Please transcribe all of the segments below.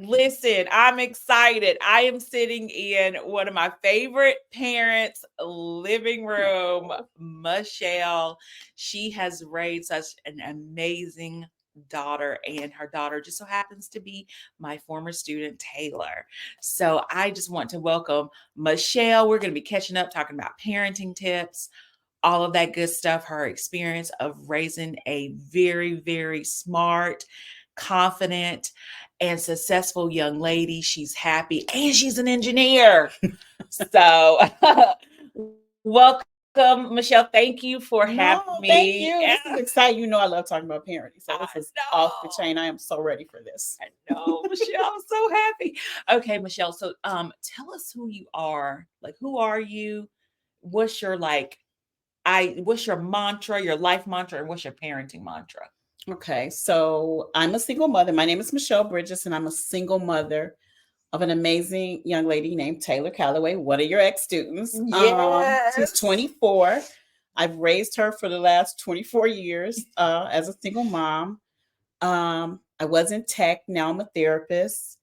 Listen, I'm excited. I am sitting in one of my favorite parents' living room, Oh, Mechell. She has raised such an amazing daughter, and her daughter just so happens to be my former student, Taylor. So I just want to welcome Mechell. We're going to be catching up, talking about parenting tips, all of that good stuff, her experience of raising a very, very smart, confident, and successful young lady. She's happy and she's an engineer. So, welcome, Mechell. Thank you for having no, me. thank you. This is exciting. You know, I love talking about parenting. So I this is off the know. chain. I am so ready for this. I know, Mechell. I'm so happy. Okay, Mechell. So, tell us who you are. Like, who are you? What's your what's your mantra, your life mantra, and what's your parenting mantra? Okay, so I'm a single mother. My name is Michelle Bridges, and I'm a single mother of an amazing young lady named Taylor Calloway, one of your ex students. She's Yes. 24. I've raised her for the last 24 years as a single mom. I was in tech, now I'm a therapist.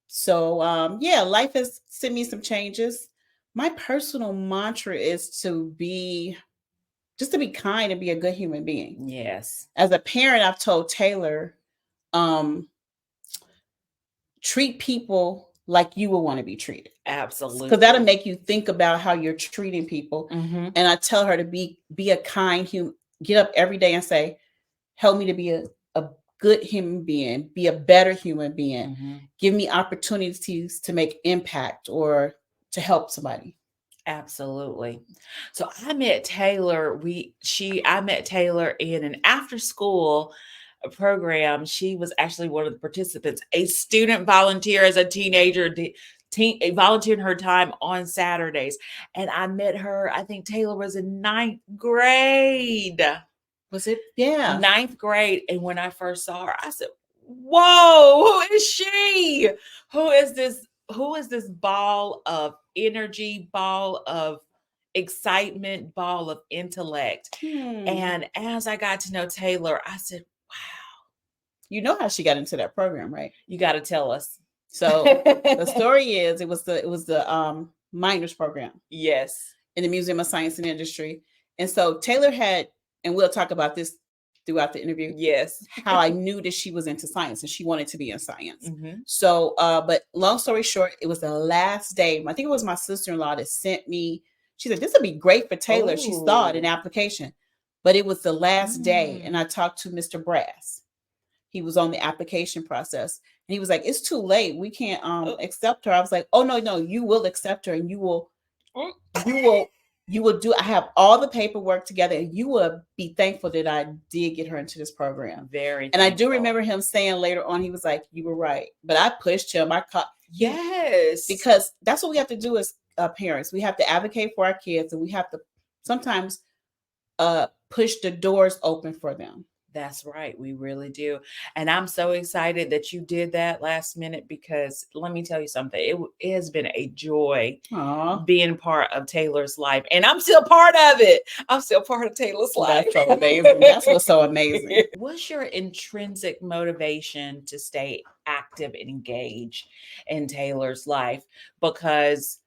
So, yeah, life has sent me some changes. My personal mantra is to be kind and be a good human being. Yes. As a parent, I've told Taylor, um, treat people like you would want to be treated, because that'll Absolutely. make you think about how you're treating people. Mm-hmm. And I tell her to be a kind human. Get up every day and say, help me to be a good human being, be a better human being, Mm-hmm. give me opportunities to make impact or to help somebody. Absolutely. So I met Taylor. I met Taylor in an after school program. She was actually one of the participants, a student volunteer as a teenager, volunteering her time on Saturdays. And I met her, I think Taylor was in ninth grade. Was it? Yeah. Ninth grade. And when I first saw her, I said, whoa, who is she? Who is this? Who is this ball of energy, ball of excitement, ball of intellect? Hmm. And as I got to know Taylor, I said, wow, You know how she got into that program, right? you got to tell us. So the story is, it was the minors program Yes. in the Museum of Science and Industry. And so Taylor had, and we'll talk about this throughout the interview, Yes. how I knew that she was into science and she wanted to be in science. Mm-hmm. So, but long story short, it was the last day. I think it was my sister-in-law that sent me. She said, this would be great for Taylor. She saw it in Oh. application, but it was the last day. And Mm. I talked to Mr. Brass. He was on the application process. And he was like, it's too late. We can't Oh. accept her. I was like, oh no, you will accept her and you will Oh. you will you will do. I have all the paperwork together and you will be thankful that I did get her into this program. Very And I do thankful. remember him saying later on, he was like, you were right. But I pushed him. I caught Yes. because that's what we have to do as parents. We have to advocate for our kids and we have to sometimes push the doors open for them. That's right. We really do. And I'm so excited that you did that last minute because let me tell you something. It has been a joy Aw, being part of Taylor's life. And I'm still part of it. I'm still part of Taylor's life. that's so amazing. That's what's so amazing. What's your intrinsic motivation to stay active and engaged in Taylor's life? Because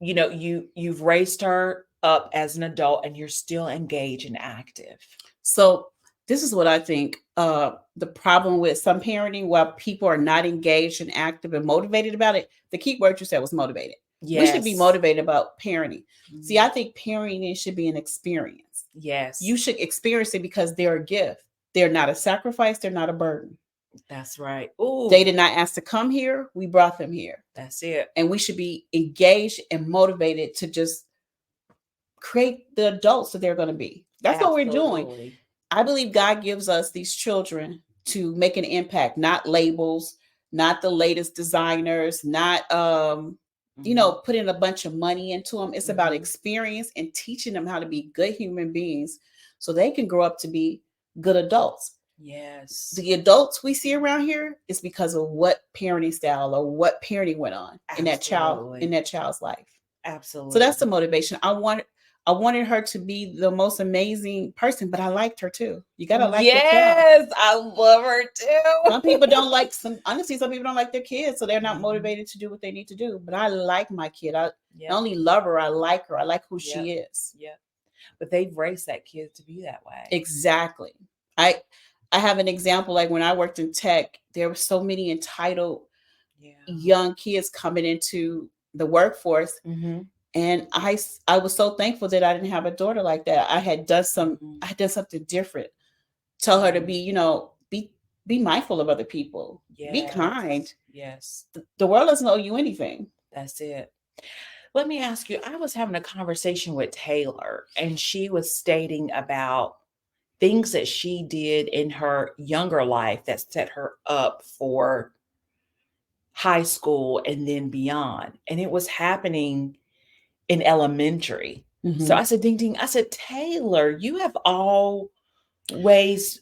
you've raised her up as an adult and you're still engaged and active. So this is what I think. The problem with some parenting, while people are not engaged and active and motivated about it, the key word you said was motivated. We should be Yes. motivated about parenting. See, Mhm. I think parenting should be an experience. Yes. You should experience it because they're a gift. They're not a sacrifice. They're not a burden. That's right. Ooh, They did not ask to come here. We brought them here. that's it. And we should be engaged and motivated to just create the adults that they're going to be. That's what we're doing. Absolutely. I believe God gives us these children to make an impact, not labels, not the latest designers, not Mhm. putting a bunch of money into them. It's about Mhm. experience and teaching them how to be good human beings so they can grow up to be good adults. Yes. The adults we see around here is because of what parenting style or what parenting went on in that Absolutely. child's life. So that's the Absolutely. motivation. I wanted her to be the most amazing person, but I liked her too. You gotta like your child. Yes, I love her too. Some people don't like some honestly, some people don't like their kids, so they're not Mhm. motivated to do what they need to do. But I like my kid. I Yep, not only love her, I like her. I like who yep, she is. yep. But they've raised that kid to be that way. Exactly. I I have an example like when I worked in tech, there were so many entitled Yeah. young kids coming into the workforce, Mhm. and I was so thankful that I didn't have a daughter like that. Mhm. I had done something different. Tell her to Mhm. be, be mindful of other people. Be kind. Yes. Yes. The world doesn't owe you anything. That's it. Let me ask you, I was having a conversation with Taylor, and she was stating about things that she did in her younger life that set her up for high school and then beyond. And it was happening in elementary. So Mm-hmm. I said, Ding Ding, I said, Taylor, you have always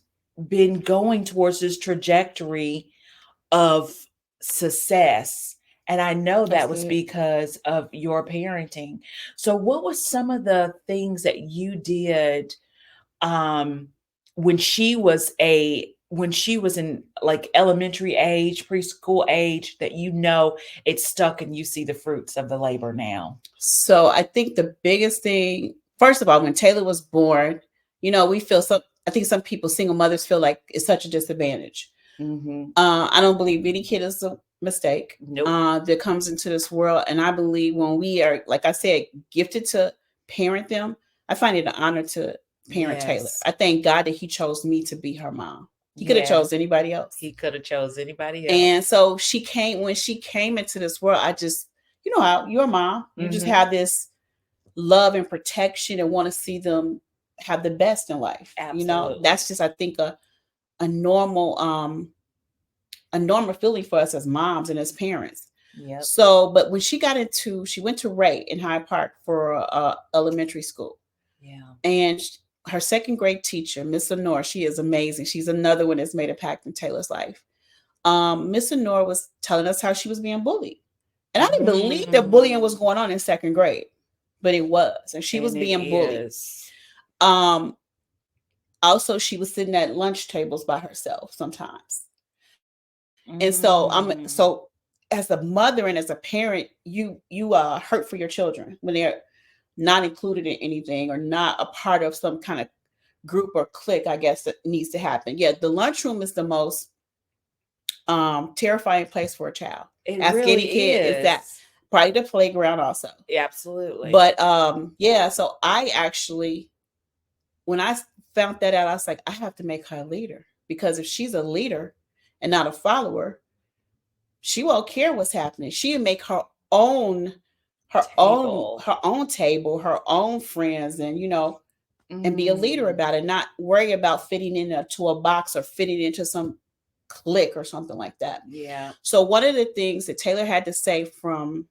been going towards this trajectory of success. And I know That's that was good. because of your parenting. So, what was some of the things that you did um, when she was in like elementary age, preschool age, that it stuck and you see the fruits of the labor now? So I think the biggest thing, first of all, when Taylor was born, we feel I think some people, single mothers, feel like it's such a disadvantage. Hmm. I don't believe any kid is a mistake Nope. that comes into this world. And I believe when we are, like I said, gifted to parent them, I find it an honor to parent Taylor. Yes. I thank God that he chose me to be her mom. He could have Yes. chose anybody else. He could have chose anybody else. And so when she came into this world, I just, how you're a mom, you just Hmm. have this love and protection and want to see them have the best in life. Absolutely. That's just, I think, a normal a normal feeling for us as moms and as parents. Yep. So, but when she went to Ray in Hyde Park for elementary school, Yeah. and her second grade teacher, Miss Honor, she is amazing. She's another one that's made a pact in Taylor's life. Miss Honor was telling us how she was being bullied, and I didn't believe that bullying was Mm. going on in second grade, but it was, and she was And it being bullied. is. Um, Also, she was sitting at lunch tables by herself sometimes. And so Mm. as a mother and as a parent, you hurt for your children when they're not included in anything or not a part of some kind of group or clique, I guess, that needs to happen. Yeah, the lunchroom is the most terrifying place for a child. It Ask any really kid, is that is. probably the playground also. Absolutely. But yeah, so I actually, when I found that out, I was like, I have to make her a leader, because if she's a leader and not a follower, she won't care what's happening. She'll make own Table. her own table, her own friends, and and be a leader Mm. about it, not worry about fitting into a box or fitting into some clique or something like that. Yeah. So one of the things that Taylor had to say from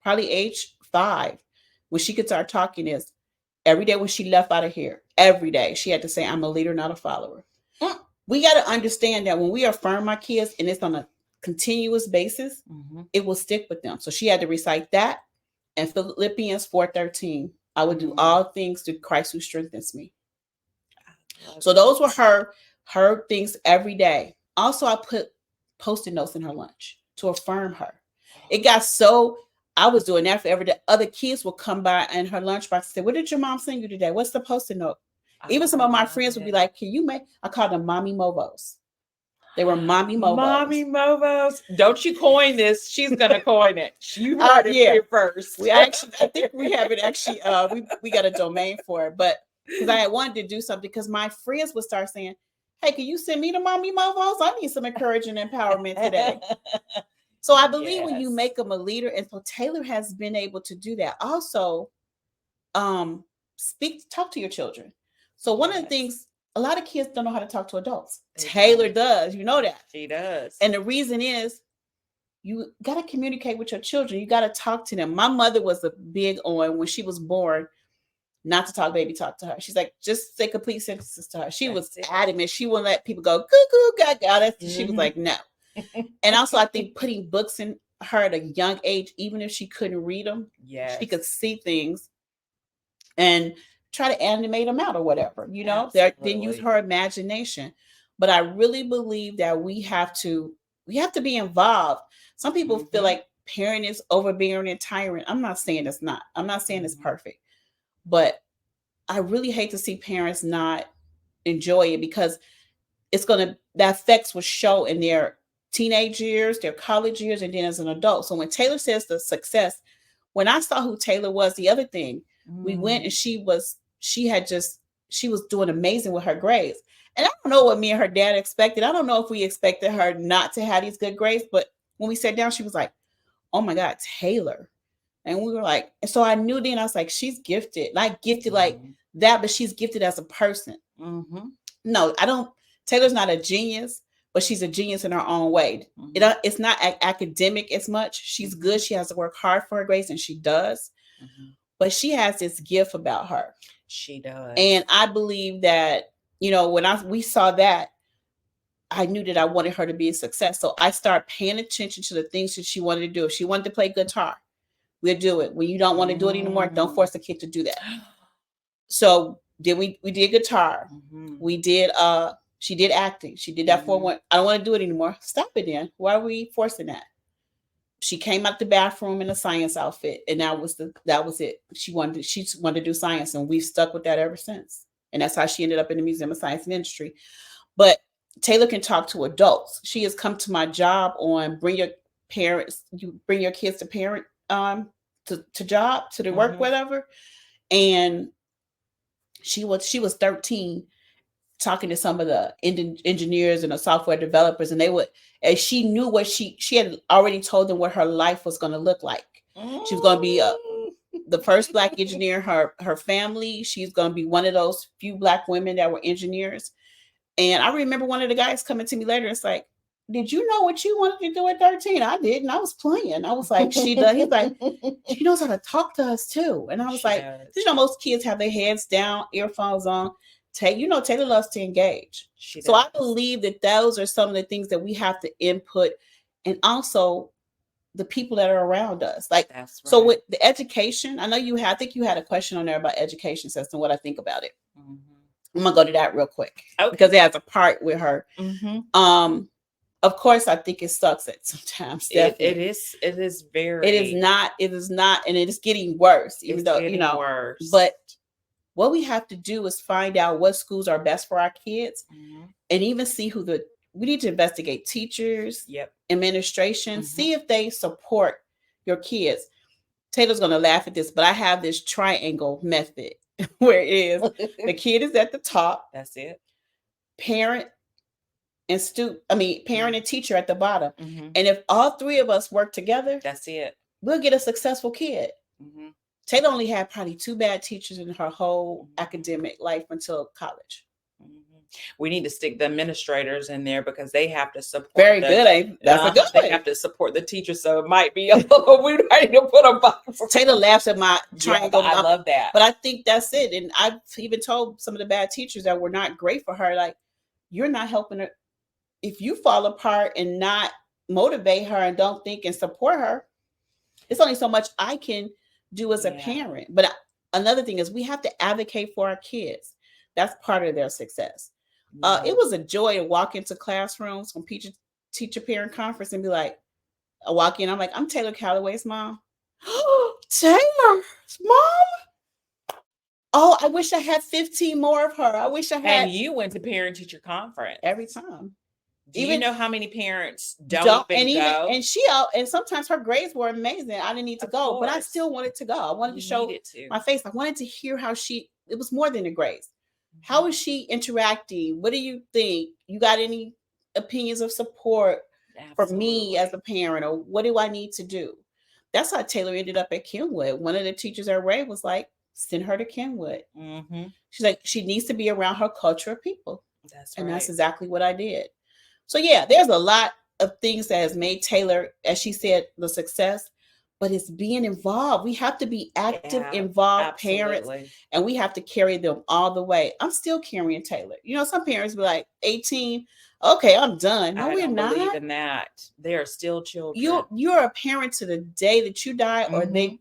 probably age 5, when she could start talking, is every day when she left out of here, every day she had to say, I'm a leader, not a follower. We got to understand that when we affirm our kids and it's on a continuous basis, Mm-hmm. it will stick with them. So she had to recite that and Philippians 4:13. I would do all things through Christ who strengthens me. Love So it. those were her things every day. Also, I put post-it notes in her lunch to affirm her. It got so I was doing that for every day. Other kids would come by in her lunchbox and say, "What did your mom send you today? What's the post-it note?" I Even some of my love friends would be it. like, "Can you make?" I called them mommy movos. They were mommy movos. Mommy Movos. Don't you coin this. She's gonna coin it. You heard it Yeah, here first. I think we have it actually. We got a domain for it, but because I had wanted to do something, because my friends would start saying, "Hey, can you send me the mommy movos? I need some encouragement and empowerment today." So I believe when you Yes. make them a leader, and so Taylor has been able to do that. Also, um, talk to your children. So one of the Yes. things, a lot of kids don't know how to talk to adults. They Taylor don't. does, you know that. She does. And the reason is you got to communicate with your children. You got to talk to them. My mother was a big on, when she was born, not to talk baby talk to her. She's like, just say complete sentences to her. She was That's it. adamant. She wouldn't let people go cuckoo gaga. She was Mhm. like, no. And also, I think putting books in her at a young age, even if she couldn't read them, she Yes. could see things. and try to animate them out or whatever, then use Absolutely. her imagination. But I really believe that we have to be involved. Some people feel Mhm. like parent is overbearing and tyrant. I'm not saying it's not. I'm not saying it's Mhm. perfect. But I really hate to see parents not enjoy it, because that effects will show in their teenage years, their college years, and then as an adult. So when Taylor says the success, when I saw who Taylor was, the other thing, we went and Mm. she was doing amazing with her grades. And I don't know what me and her dad expected. I don't know if we expected her not to have these good grades, but when we sat down, she was like, "Oh my God, Taylor." And we were like, and so I knew then, I was like, she's gifted. Not gifted like Mhm. that, but she's gifted as a person. Mhm. No, I don't. Taylor's not a genius, but she's a genius in her own way. Mhm. It's not academic as much. She's good. Mhm. She has to work hard for her grades, and she does. Mhm. But she has this gift about her, She and does. I believe that when we saw that, I knew that I wanted her to be a success. So I started paying attention to the things that she wanted to do. If she wanted to play guitar, we'll do it. When you don't want to do it anymore, don't Mm. force the kid to do that. So then we did guitar. Mhm. We did she did acting. She did that for Mhm. one. I don't want to do it anymore. Stop it then. Why are we forcing that? She came out the bathroom in a science outfit, and that was it. She wanted to do science, and we've stuck with that ever since. And that's how she ended up in the Museum of Science and Industry. But Taylor can talk to adults. She has come to my job on bring your kids to parent to job to the work, Mhm. whatever. And she was 13, talking to some of the engineers and the software developers, and she knew what she had already told them what her life was going to look like. She was going to be Mm. the first Black engineer in her family. She's going to be one of those few Black women that were engineers. And I remember one of the guys coming to me later. It's like, "Did you know what you wanted to do at 13?" I did, and I was playing. I was like, "She does." He's like, "She knows how to talk to us too." And I was She like, does. most kids have their heads down, earphones on. Taylor loves to engage. She So I does. believe that those are some of the things that we have to input, and also the people that are around us. Like, That's so with right. the education, I think you had a question on there about education system, what I think about it. Mhm. I'm gonna go to that real quick because Okay. it has a part with her. Mhm. Um, of course, I think it sucks at sometimes. It Definitely, is, it is it is very, not. It is not, and it is getting worse. Even it's though getting worse. but what we have to do is find out what schools are best for our kids, Mhm. and even see we need to investigate teachers, Yep. administration, see Mhm. if they support your kids. Taylor's gonna laugh at this, but I have this triangle method where it is the kid is at the top, That's it. parent parent Mhm. and teacher at the bottom. Mhm. And if all three of us work together, That's it. we'll get a successful kid. Mhm. Taylor only had probably two bad teachers in her whole Mhm. academic life until college. Mhm. We need to stick the administrators in there because they have to support Very the, good. That's a good they one. have to support the teachers. So it might be a little, we might need to put a box. Taylor laughs at my Yeah, but triangle, I love that. but I think that's it. And I've even told some of the bad teachers that were not great for her, like, you're not helping her. If you fall apart and not motivate her and don't think and support her, it's only so much I can do as a Yeah. parent. But another thing is we have to advocate for our kids. That's part of their success. It Yeah. was a joy to walk into classrooms from teacher parent conference and be like, I walk in, I'm like, "I'm Taylor Calloway's mom." Taylor's mom? Oh, I wish I had 15 more of her. I wish I And had you went to parent teacher conference. every time. Do you Even know how many parents don't don't even go? and she out, and sometimes her grades were amazing. I didn't need to Of go, but I course. still wanted to go. I wanted to You show needed to. my face. I wanted to hear how it was more than the grades. How Mhm. is she interacting? What do you think? You got any opinions of support for me as a Absolutely. parent, or what do I need to do? That's how Taylor ended up at Kenwood. One of the teachers at Ray was like, "Send her to Kenwood." Mhm. She's like, "She needs to be around her culture of people." That's And that's right. exactly what I did. So yeah, there's a lot of things that has made Taylor, as she said, the success, but it's being involved. We have to be active, Yeah, involved parents, absolutely. and we have to carry them all the way. I'm still carrying Taylor. Some parents be like, 18, okay, I'm done. No, I we're don't believe not. in that. They are still You're children. you're a parent to the day that you die or Mhm. they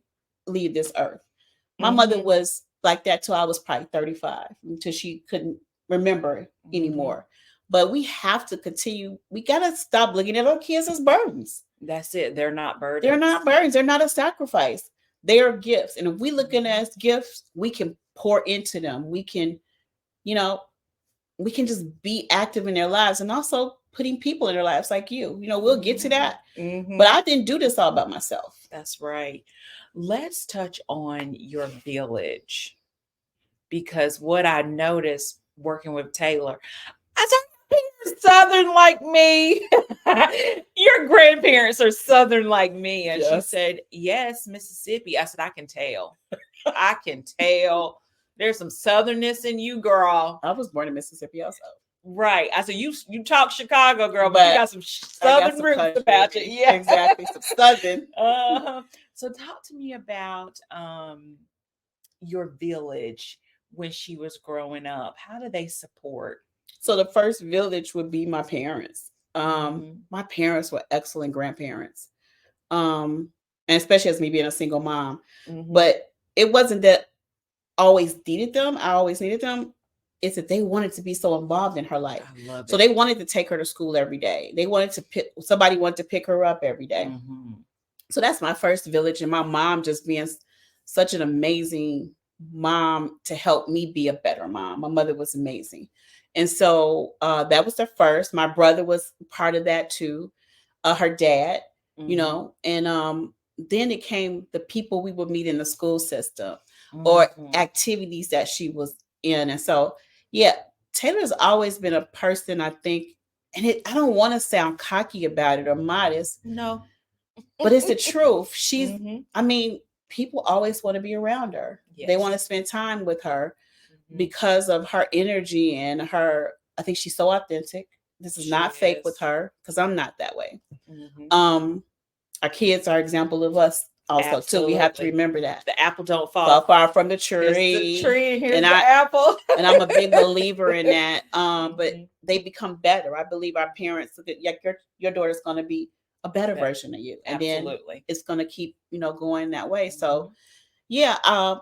leave this earth. My mother Mhm. was like that till I was probably 35, until she couldn't remember Mm-hmm. anymore. But we have to continue. We got to stop looking at our kids as burdens. That's it. They're not They're burdens. not burdens. They're not a sacrifice. They are gifts. And if we look at it Mm-hmm. as gifts, we can pour into them. We can, you know, we can just be active in their lives, and also putting people in their lives like you. We'll get to that. Mm-hmm. But I didn't do this all by myself. That's right. Let's touch on your village, because what I noticed working with Taylor, I said, "You're Southern like me. Your grandparents are Southern like me." And she Yes. said, "Yes, Mississippi." I said, "I can tell. I can tell. There's some Southernness in you, girl." I was born in Mississippi also. Right. I said, "You talk Chicago, girl, but you got some Southern roots country. about you." Yeah. Exactly. Some Southern. So talk to me about your village when she was growing up. How do they support? So the first village would be my parents. Mhm. My parents were excellent grandparents. And especially as me being a single mom. Mhm. But it wasn't that always needed them. I always needed them. It's that they wanted to be so involved in her life. I love So it. they wanted to take her to school every day. They wanted to somebody wanted to pick her up every day. Mhm. So that's my first village, and my mom just being such an amazing mom to help me be a better mom. My mother was amazing. And so that was the first. My brother was part of that too. Her dad, Mhm. and then it came the people we would meet in the school system or Mhm. activities that she was in. And so, yeah, Taylor's always been a person, I think, and I don't want to sound cocky about it or modest, No. but it's the truth. Mhm. I mean, people always want to be around her. They want to Yes. spend time with her Mhm. because of her energy and her. I think she's so authentic. This is She not fake with is. her, because I'm not that way. Mhm. Our kids are example of us also too. We have to Absolutely. remember that. The apple don't Fall fall. far from the Here's the tree. tree and here's And the apple. I'm a big believer in that. But Mhm. they become better. I believe our parents look at your daughter's going to be a better Better. version of you, and then Absolutely. it's going to keep going that way. So Mhm. yeah.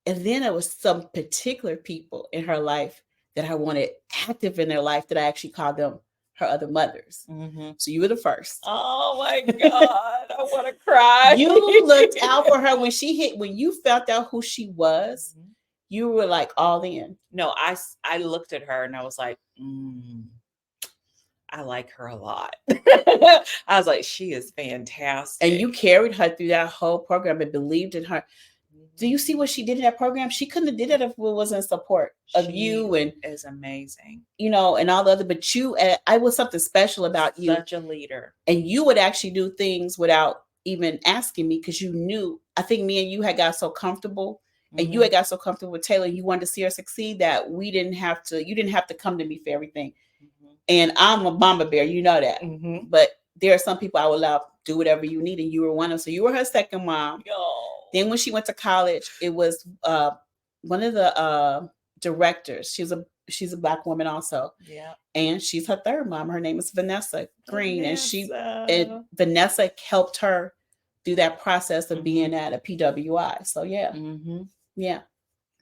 And then there was some particular people in her life that I wanted active in their life, that I actually called them her other mothers. Mhm. So you were the first. Oh my God. I want to cry. You looked out for her when you found out who she was. Mhm. You were like all in. No, I looked at her and I was like, I like her a lot. I was like, she is And fantastic. you carried her through that whole program and believed in her. Do Mhm. you see what she did in that program? She couldn't have did it if it wasn't support of She you and is amazing. and all the other. But I was something special about you, Such a leader. and you would actually do things without even asking me, because you knew. I think me and you had got so comfortable, and you Mhm. had got so comfortable with Taylor. You wanted to see her succeed, that we didn't have to. You didn't have to come to me for everything. Mhm. And I'm a mama bear, you know that. Mhm. But there are some people I would allow do whatever you need, and you were one of them. So you were her second mom. Oh. Then when she went to college, it was one of the directors. She's a Black woman also, Yeah. and she's her third mom. Her name is Vanessa Green, and Vanessa. Vanessa helped her through that process of being Mhm. at a PWI. So yeah, Mhm. yeah.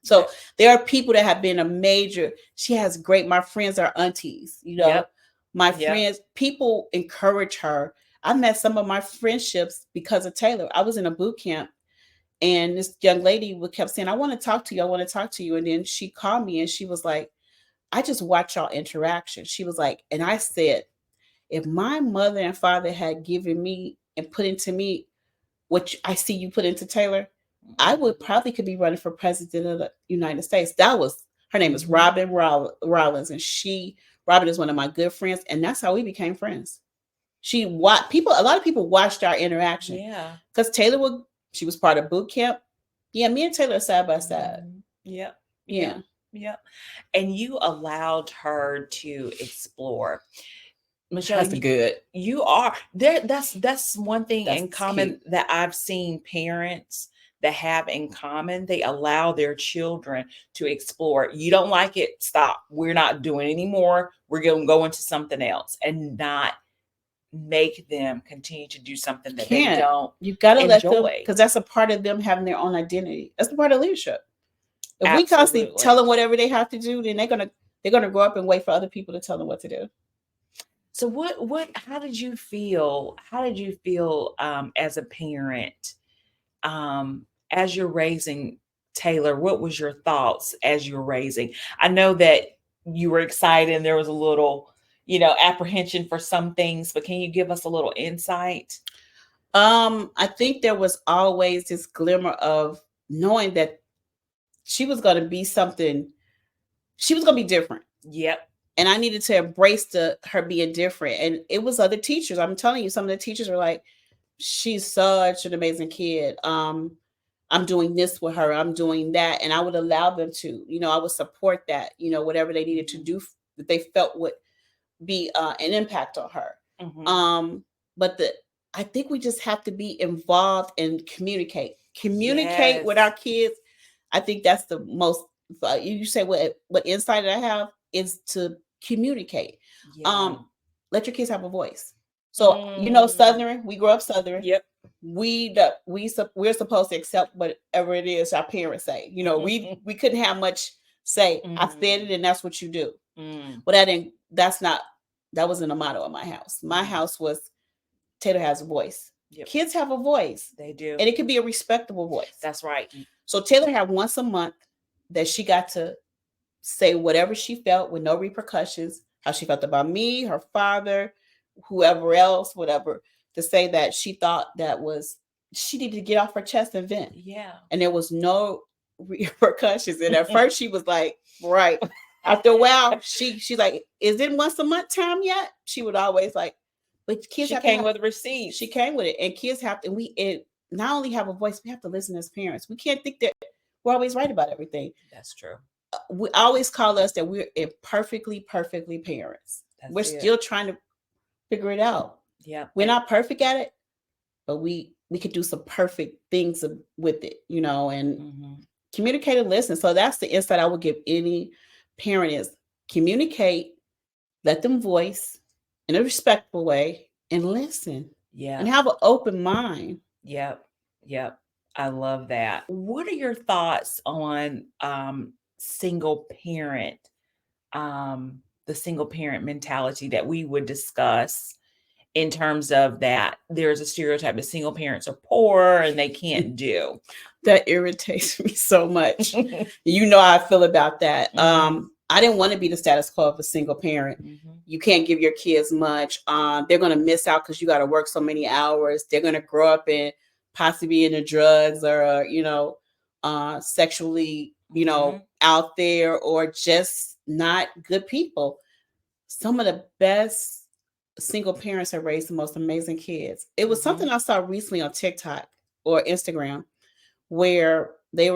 So there are people that have been a major. She has great. My friends are aunties. Yep. My Yep. friends. People encourage her. I met some of my friendships because of Taylor. I was in a boot camp, and this young lady kept saying, "I want to talk to you. I want to talk to you." And then she called me, and she was like, "I just watch y'all interaction." She was like, and I said, if my mother and father had given me and put into me what I see you put into Taylor, I would probably could be running for president of the United States. That was her name is Mhm. Robin Rollins, and Robin is one of my good friends, and that's how we became friends. A lot of people watched our interaction, Yeah. because she was part of boot camp. Yeah, me and Taylor are side by side. Mhm. Yep. Yeah, Yep. Yep. And you allowed her to explore. Michelle, that's good. you are there. That's one thing in That's common key. that I've seen parents that have in common. They allow their children to explore. You don't like it, stop. We're not doing it anymore. We're going to go into something else, and not make them continue to do something that they Can't. don't You've got to let them, enjoy. because that's a part of them having their own identity. That's a part of leadership. If we constantly tell Absolutely. them whatever they have to do, then they're gonna grow up and wait for other people to tell them what to do. So how did you feel as a parent, um, as you're raising Taylor? What was your thoughts as you're raising? I know that you were excited and there was a little, apprehension for some things, but can you give us a little insight? I think there was always this glimmer of knowing that she was gonna be something. She was gonna be different, Yep. and I needed to embrace her being different. And it was other teachers. I'm telling you, some of the teachers were like, "She's such an amazing kid. I'm doing this with her. I'm doing that," and I would allow them to. I would support that. Whatever they needed to Hmm. do that they felt would be an impact on her. Hmm. But I think we just have to be involved and communicate with our Yes. kids. I think that's the most. You say what insight I have is to communicate. Yeah. Um, let your kids have a voice. So Mm. Southern. We grew up Southern. Yep. We're supposed to accept whatever it is our parents say. We couldn't have much say. I said it, Mm. and that's what you do. Mm. But that wasn't a motto in my house. My Mhm. house was Taylor has a voice. Yep. Kids have a voice, They do. and it could be a respectable voice. That's right. So Taylor had once a month that she got to say whatever she felt with no repercussions, how she felt about me, her father, whoever else, whatever, to say that she thought she needed to get off her chest and vent. Yeah. And there was no repercussions. And at first she was like, right. After a while, she's like, is it once a month time yet? She would always like, but kids She have to came have. with receipts. She came with it, and kids have to. It not only have a voice, we have to listen as parents. We can't think that we're always right about everything. That's true. We always call us that we're perfectly parents. That's We're it. still trying to figure it out. Yeah. We're not perfect at it, but we could do some perfect things with it, and Hmm. communicate and listen. So that's the insight I would give any parent is communicate, let them voice in a respectful way, and listen Yeah. and have an open mind. Yep. Yep. I love that. What are your thoughts on single parent, um, the single parent mentality that we would discuss in terms of that there's a stereotype that single parents are poor and they can't do. That irritates me so much. How I feel about that. Hmm. I didn't want to be the status quo of a single parent. Hmm. You can't give your kids much. They're going to miss out because you got to work so many hours. They're going to grow up and possibly into drugs or sexually Hmm. out there, or just not good people. Some of the best single parents have raised the most amazing kids. It was Hmm. something I saw recently on TikTok or Instagram where the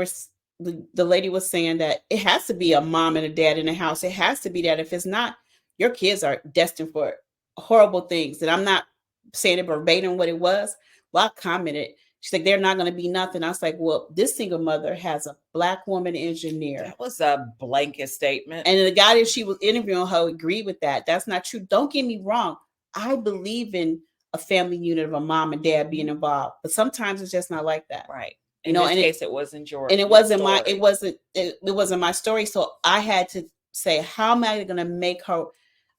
lady was saying that it has to be a mom and a dad in the house. It has to be that. If it's not, your kids are destined for horrible things. And I'm not saying it verbatim what it was. Well, I commented. She's like, they're not going to be nothing. I was like, well, this single mother has a Black woman engineer. That was a blanket statement. And the guy that she was interviewing her agreed with that. That's not true. Don't get me wrong. I believe in a family unit of a mom and dad being Mhm. involved, but sometimes it's just not like that. Right. In this And case, it wasn't it your wasn't my story. it wasn't my story. So I had to say, how am I going to make her?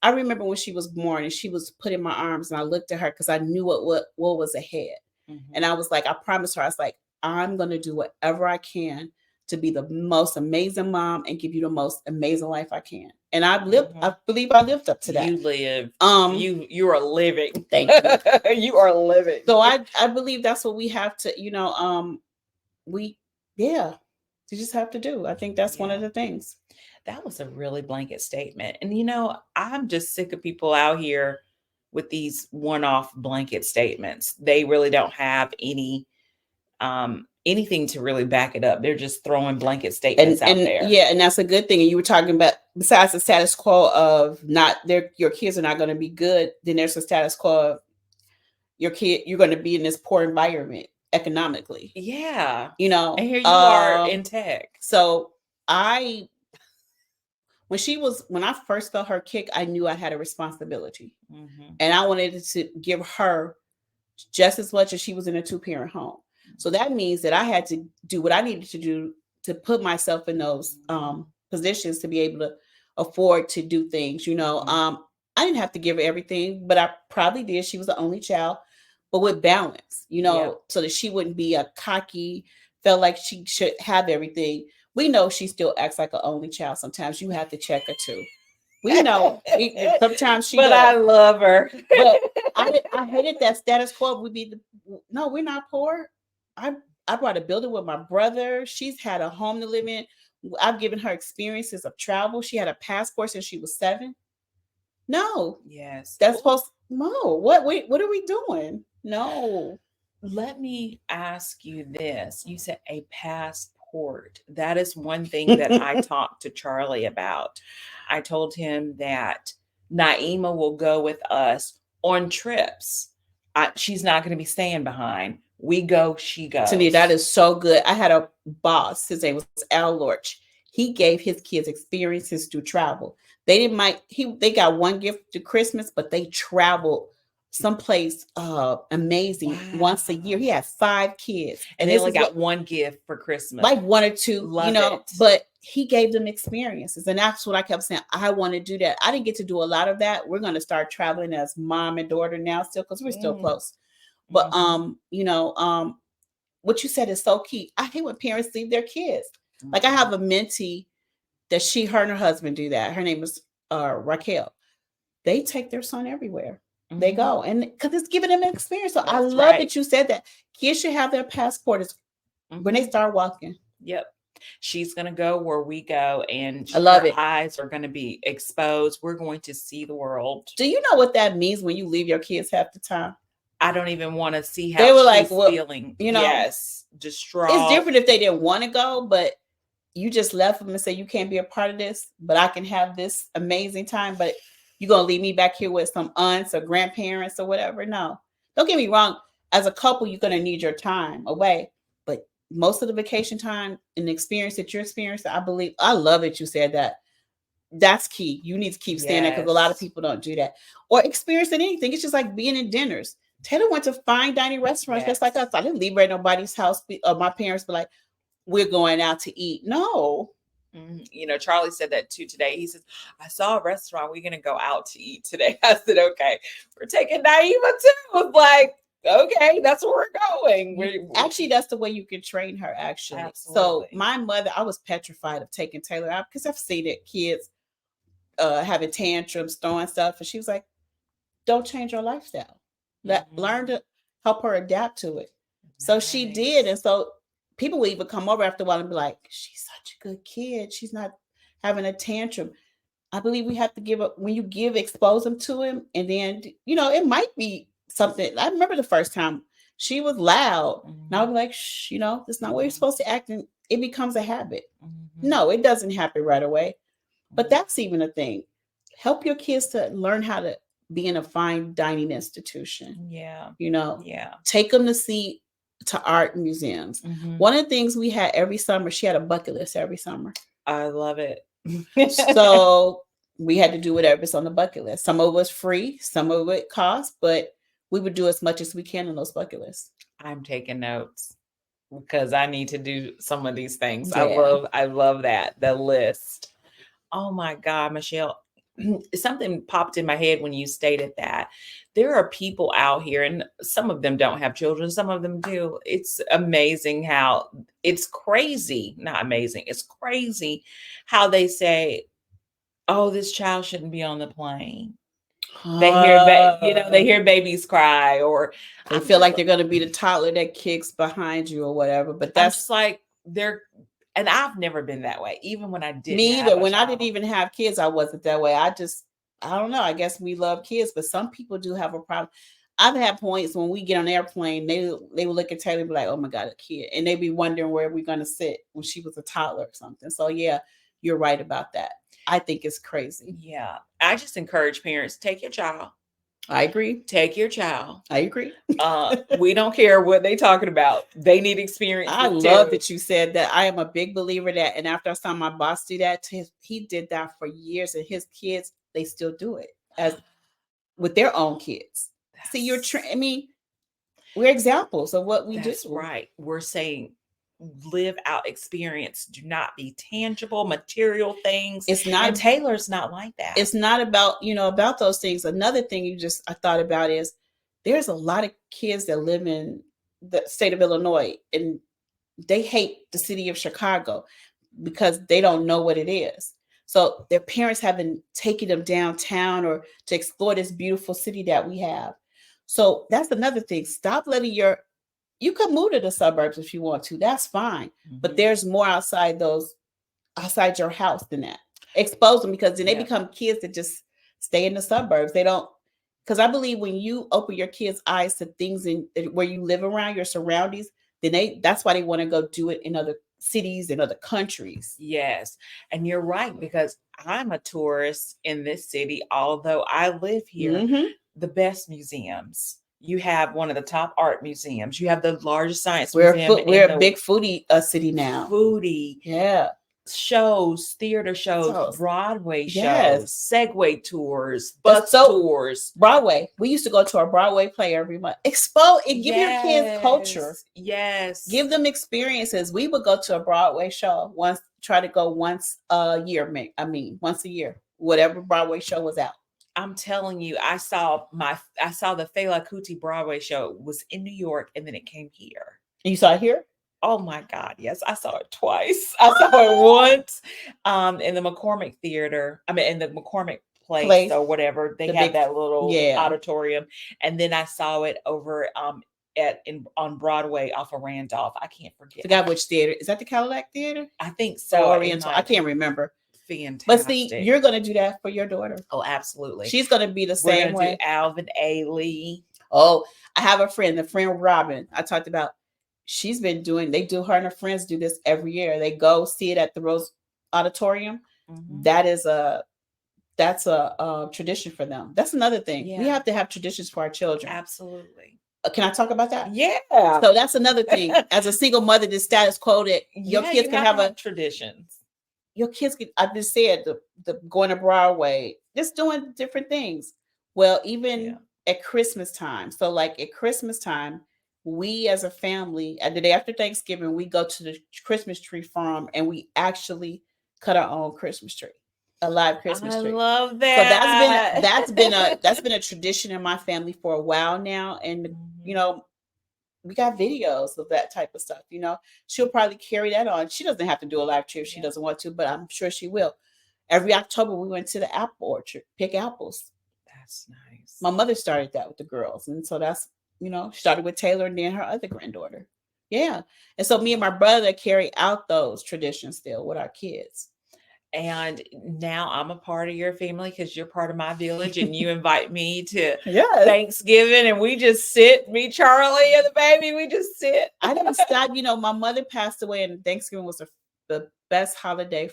I remember when she was born and she was put in my arms, and I looked at her because I knew what was ahead. And Hmm. I was like, I promised her, I was like, I'm going to do whatever I can to be the most amazing mom and give you the most amazing life I can. And Hmm. I believe I lived up to that. You live. Um, You are living. thank you. You are living. So I believe that's what we have to, we yeah, you just have to do. I think that's one Yeah. of the things. That was a really blanket statement. And I'm just sick of people out here with these one-off blanket statements. They really don't have anything to really back it up. They're just throwing blanket And statements out and there. yeah, and that's a good thing. And you were talking about, besides the status quo of not your kids are not going to be good, then there's a status quo of you're going to be in this poor environment economically. Yeah. You know, And here you are in tech. so I when I first felt her kick, I knew I had a responsibility, Hmm. and I wanted to give her just as much as she was in a 2-parent home. So that means that I had to do what I needed to do to put myself in those positions to be able to afford to do things. I didn't have to give her everything, but I probably did. She was the only child, but with balance, Yeah. so that she wouldn't be a cocky, felt like she should have everything. We know she still acts like an only child. Sometimes you have to check her too. We know sometimes she But does. I love her. But I hated that status quo. No, we're not poor. I I brought a building with my brother. She's had a home to live in. I've given her experiences of travel. She had a passport since she was 7. No, Yes. that's supposed. No, what are we doing? No. Let me ask you this. You said a passport. That is one thing that I talked to Charlie about. I told him that Naima will go with us on trips. She's not going to be staying behind. We go, she To me, that goes. is so good. I had a boss. His name was Al Lorch. He gave his kids experiences through travel. They didn't mind. They got one gift to Christmas, but they traveled someplace amazing once a year. Wow. He had 5 kids, And they this only is what, got one gift for Christmas. like 1 or 2, Love it. but he gave them experiences, and that's what I kept saying. I want to do that. I didn't get to do a lot of that. We're going to start traveling as mom and daughter now, still, because we're still Mm, close. But mhm, what you said is so key. I hate when parents leave their kids. Like I mhm, have a mentee that her and her husband do that. Her name is Raquel. They take their son everywhere. They mhm. go, and because it's giving them an experience. So I That's love right. that you said that. Kids should have their passports when they Mhm. start walking. Yep. She's going to go where we go, and I love her it. eyes are going to be exposed. We're going to see the world. Do you know what that means when you leave your kids half the time? I don't even want to see They how were like, she's well, feeling. you know, Yes. it's Distraught. different if they didn't want to go, but you just left them and say you can't be a part of this, but I can have this amazing time. But you're gonna leave me back here with some aunts or grandparents or whatever. No, don't get me wrong. As a couple, you're gonna need your time away, but most of the vacation time and the experience that you're experiencing, I love it. You said that. That's key. You need to keep saying that because a lot of Yes. people don't do that or experiencing anything. It's just like being in dinners. Taylor went to fine dining restaurants just like us. Yes. I didn't leave her at nobody's house. Or my parents were like, we're going out to eat. No. Charlie said that too today. He says, I saw a restaurant. We're going to go out to eat today. I said, okay. We're taking Naima too. It's like, okay, that's where we're going. You actually, that's the way you can train her. Actually, so Absolutely. my mother, I was petrified of taking Taylor out because I've seen it, kids having tantrums, throwing stuff, and she was like, "Don't change your lifestyle. Learn Mhm. to help her adapt to it." So she did, and Nice. so people would even come over after a while and be like, "She's such a good kid. She's not having a tantrum." I believe we have to give up when you expose them to him, and then it might be something. I remember the first time she was loud, and I Mhm. was like, "Shh, that's not where you're Mhm. supposed to act," and it becomes a habit. Mhm. No, it doesn't happen right away, but Mhm. that's even a thing. Help your kids to learn how to be in a fine dining institution. Yeah. You know, Yeah. take them to see to art museums. Mhm. One of the things we had every summer, she had a bucket list every summer. I love it. So we had to do whatever's on the bucket list. Some of it was free, some of it cost, but we would do as much as we can on those bucket lists. I'm taking notes because I need to do some of these things. I Yeah. love I love that. The list. Oh my God, Michelle. Something popped in my head when you stated that. There are people out here, and some of them don't have children, some of them do. It's amazing how it's crazy, not amazing, it's crazy how they say, oh, this child shouldn't be on the plane. They Uh, hear babies cry, or they I'm feel just like they're going to be the toddler that kicks behind you or whatever. But I'm that's just like they're and I've never been that way, even when I didn't me have either. a When I didn't child. even have kids, I wasn't that way. I don't know. I guess we love kids, but some people do have a problem. I've had points when we get on an airplane, they will look at Taylor and be like, "Oh my God, a kid," and they be wondering where we're gonna sit when she was a toddler or something. So yeah, you're right about that. I think it's crazy. Yeah. I just encourage parents, take your child, I agree. take your child. I agree. We don't care what they talking about. They need I experiences love too. that you said that. I am a big believer that, and after I saw my boss do that, he did that for years, and his kids they still do it as with their own kids. See, That's I mean, we're examples of what we do. that's right. We're saying, live out experience do not be tangible material things. It's And not Taylor's not like that. it's not about, about those things. Another thing I thought about is there's a lot of kids that live in the state of Illinois, and they hate the city of Chicago because they don't know what it is. So their parents haven't taken them downtown or to explore this beautiful city that we have. So that's another thing. Stop letting you can move to the suburbs if you want to. That's fine. But there's more outside your house than that. Expose them, because then they become kids that just stay in the suburbs. They don't, because I believe when you open your kids' eyes to things in where you live around your surroundings, then that's why they want to go do it in other cities and other countries. Yes. And you're right, because I'm a tourist in this city, although I live here. Mm-hmm. The best museums. You have one of the top art museums. You have the largest science We're museum. We're a big foodie city now. Foodie. Yeah. Shows, theater shows, Broadway shows, Segway tours, bus tours. Broadway. We used to go to a Broadway play every month. Expose and give your kids culture. Yes. Give them experiences. We would go to a Broadway show try to go once a year. Once a year, whatever Broadway show was out. I'm telling you, I saw the Fela Kuti Broadway show. It was in New York, and then it came here. You saw it here? Oh my God, yes, I saw it twice. I saw it once in the McCormick Theater. In the McCormick Place or whatever. They have that little auditorium. And then I saw it over on Broadway off of Randolph. I can't forget. Forgot which theater. Is that the Cadillac Theater? I think so. Oriental. I can't remember. Fantastic. But see, you're going to do that for your daughter. Oh, absolutely. She's going to be the same way. Do Alvin Ailey. Oh, I have a friend, the friend Robin I talked about. She's been her and her friends do this every year. They go see it at the Rose Auditorium. Mm-hmm. That's a tradition for them. That's another thing. Yeah. We have to have traditions for our children. Absolutely. Can I talk about that? Yeah. So that's another thing. As a single mother, the status quo that your kids can have a traditions. Your kids can, I've just said, the going to Broadway, just doing different things. Well, even at Christmas time. So like at Christmas time, we as a family, the day after Thanksgiving, we go to the Christmas tree farm and we actually cut our own Christmas tree, a live Christmas tree. I love that. So that's been a tradition in my family for a while now, and we got videos of that type of stuff. She'll probably carry that on. She doesn't have to do a live tree if she doesn't want to, but I'm sure she will. Every October, we went to the apple orchard, pick apples. That's nice. My mother started that with the girls, and so that's started with Taylor and then her other granddaughter. Yeah. And so me and my brother carry out those traditions still with our kids. And now I'm a part of your family because you're part of my village, and you invite me to Thanksgiving, and we just sit, me, Charlie, and the baby, we just sit. I didn't stop. My mother passed away, and Thanksgiving was the best holiday,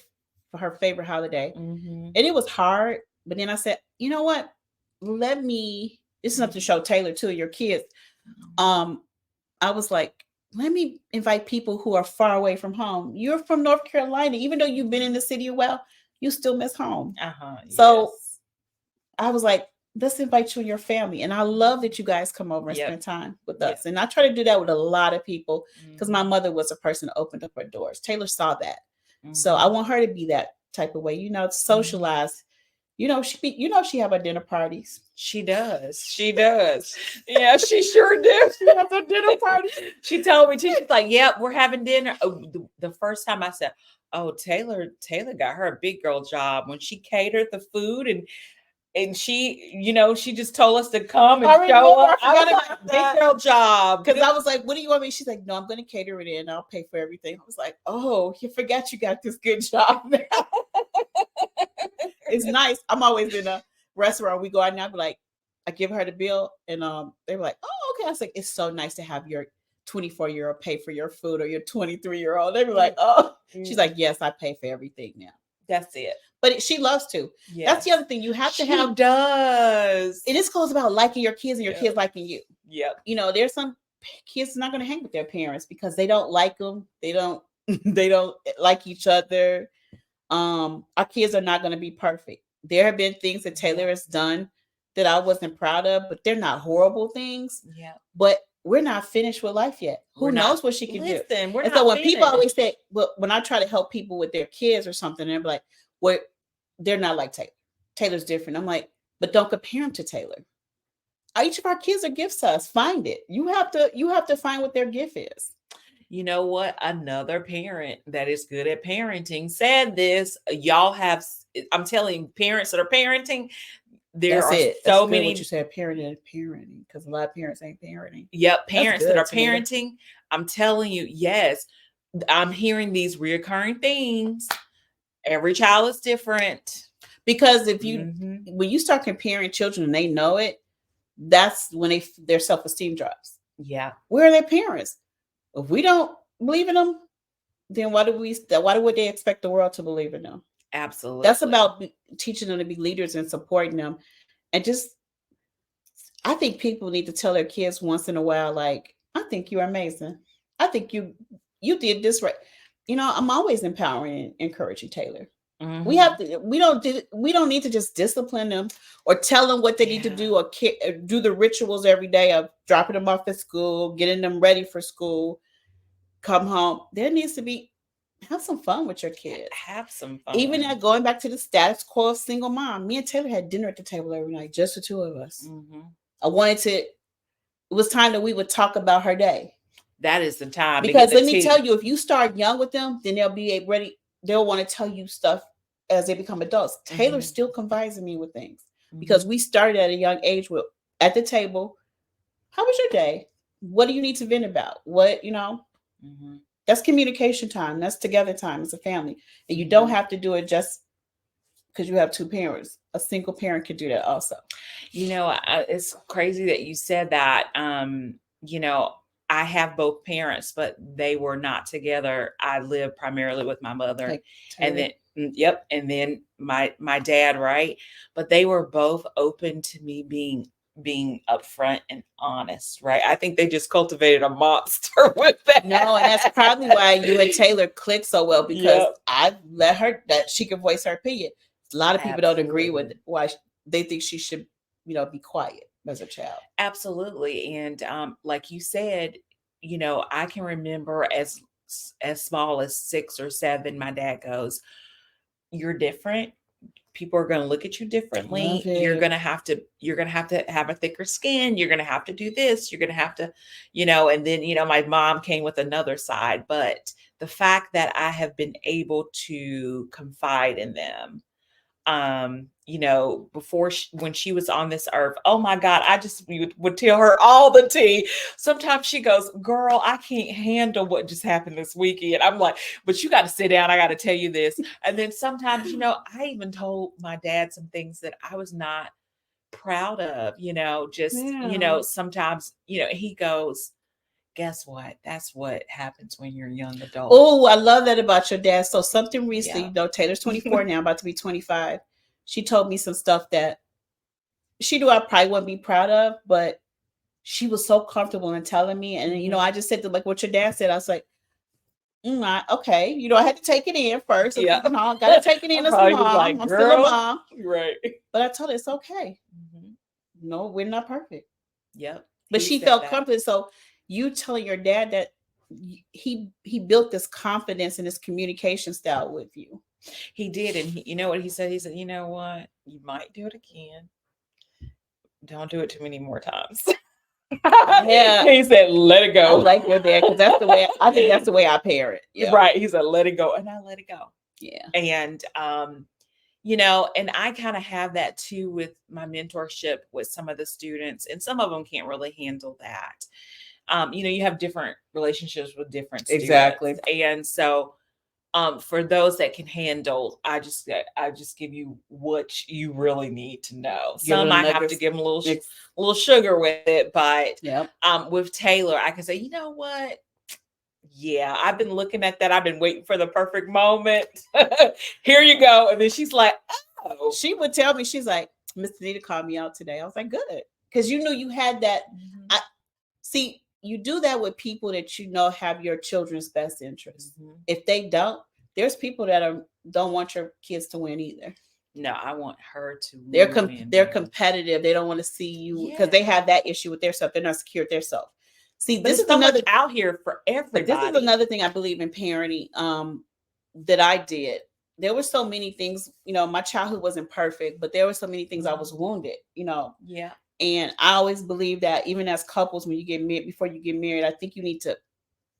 for her favorite holiday. Mm-hmm. And it was hard, but then I said, you know what? This is something to show Taylor too, your kids. I was like, let me invite people who are far away from home. You're from North Carolina. Even though you've been in the city a while, you still miss home. So I was like, let's invite you and your family. And I love that you guys come over and spend time with us. And I try to do that with a lot of people because my mother was a person who opened up her doors. Taylor saw that. Mm-hmm. So I want her to be that type of way, to socialize. She have her dinner parties. She does. Yeah, she sure does. She has her dinner parties. She told me too. She's like, "Yep, we're having dinner." Oh, the first time I said, "Oh, Taylor got her a big girl job when she catered the food and she, she just told us to come and show up. I got a big girl job." Because I was like, "What do you want me?" She's like, "No, I'm going to cater it in. I'll pay for everything." I was like, "Oh, you forgot you got this good job now." It's nice. I'm always in a restaurant. We go out and I'm like, I give her the bill, and they were like, "Oh, okay." I was like, "It's so nice to have your 24-year-old pay for your food, or your 23-year-old." They were like, "Oh." She's like, "Yes, I pay for everything now." That's it. But she loves to. Yes. That's the other thing. You have to have. She does. And this goes about liking your kids and your kids liking you. Yep. There's some kids not going to hang with their parents because they don't like them. They don't like each other. Our kids are not going to be perfect. There have been things that Taylor has done that I wasn't proud of, but they're not horrible things. Yeah. But we're not finished with life yet. We're Who not. knows what she can do? Listen, we're And so not when people always finished. say, well, when I try to help people with their kids or something, they're like, well, they're not like Taylor. Taylor's different. I'm like, but don't compare him to Taylor. Each of our kids are gifts to us. Find it. You have to find what their gift is. You know what? Another parent that is good at parenting said this. Y'all have, I'm telling you, parents that are parenting, there That's are it. That's so good what you many, said, parenting, because a lot of parents ain't parenting. yep, That's parents that good, are Tanita. parenting. I'm telling you, yes, I'm hearing these reoccurring themes. Every child is different. Because if you Hmm. when you start comparing children and they know it, that's when their self-esteem drops. Yeah, Where are their parents? If we don't believe in them, then why would they expect the world to believe in them? That's absolutely. about teaching them to be leaders and supporting them. And just, I think people need to tell their kids once in a while, like, I think you're amazing. I think you did this right. I'm always empowering and encouraging Taylor. We Hmm. have to. We don't need to just discipline them or tell them what they need to Yeah, do, or do the rituals every day of dropping them off at school, getting them ready for school, come home. There needs to be, have some fun with your kids. have some Even fun. at going back to the status quo of single mom, me and Taylor had dinner at the table every night, just the two of us. Hmm. I wanted to. It was time that we would talk about her day. That is the time to get Because the let me tell tea. you, if you start young with them, then they'll be ready. They'll want to tell you stuff as they become adults. Taylor Hmm. still confides in me with things because Hmm. we started at a young age with at the table. How was your day? What do you need to vent about? Hmm. That's communication time. That's together time as a family. And you don't Hmm. have to do it just because you have two parents. A single parent could do that also. It's crazy that you said that. You know, I have both parents, but they were not together. I lived primarily with my mother, Like and Taylor. then yep, and then my dad, right? But they were both open to me being upfront and honest, right? I think they just cultivated a monster with No, and that's that. probably why you and Taylor click so well, because Yep, I've let her that she can voice her opinion. A lot of people don't agree with absolutely. why they think she should, be quiet as a child. Absolutely. And like you said, I can remember as small as 6 or 7, my dad goes, "You're different. People are going to look at you Love differently. it. You're going to have a thicker skin. You're going to have to do this. You're going to have to, and then, my mom came with another side, but the fact that I have been able to confide in them, before when she was on this earth, oh my God, I just would tell her all the tea. Sometimes she goes, "Girl, I can't handle what just happened this weekend." I'm like, "But you got to sit down. I got to tell you this." And then sometimes, I even told my dad some things that I was not proud of, just, Yeah. sometimes, he goes, "Guess what? That's what happens when you're a young adult." Oh, I love that about your dad. So something recently, Yeah. Taylor's 24 now, about to be 25. She told me some stuff that she knew I probably wouldn't be proud of, but she was so comfortable in telling me. And Hmm. I just said to, like what your dad said. I was like, okay. I had to take it in first. Yeah. I got to take it in as a I was mom. like, I'm still a "Girl." mom. Right. But I told her it's okay. Mhm. No, we're not perfect. Yep. But He she said felt that. comforted. So you telling your dad that he built this confidence in his communication style with you. He did, and you know what he said? He said, "You know what? You might do it again. Don't do it too many more times." Yeah, He said, "Let it I go." like your dad because that's the way I think that's the way I parent. Yeah, Right. He said, "Let it go," and I let it go. yeah. And and I kind of have that too with my mentorship with some of the students, and some of them can't really handle that. You have different relationships with different students, Exactly. and so for those that can handle, I just give you what you really need to know. Give Some them I have to nuggets. give them Ex- a little sugar with it, but Yep. with Taylor, I can say, "You know what? Yeah, I've been looking at that. I've been waiting for the perfect moment. Here you go." And then she's like, "Oh." She would tell me, she's like, Miss Anita called me out today. I was like, good. Because you knew you had that. Mhm. I see you do that with people that have your children's best interest. Mhm. If they don't, there's people that don't want your kids to win either. No, I want her to win, They're win. competitive. They don't want to see you because Yeah. they have that issue with their self. They're not secure with their self. See, But this it's is so much another out here for but this is everybody. another thing I believe in parenting that I did. There were so many things, my childhood wasn't perfect, but there were so many things I was Mhm. wounded. Yeah. And I always believe that even as couples, when you get married, before you get married, I think you need to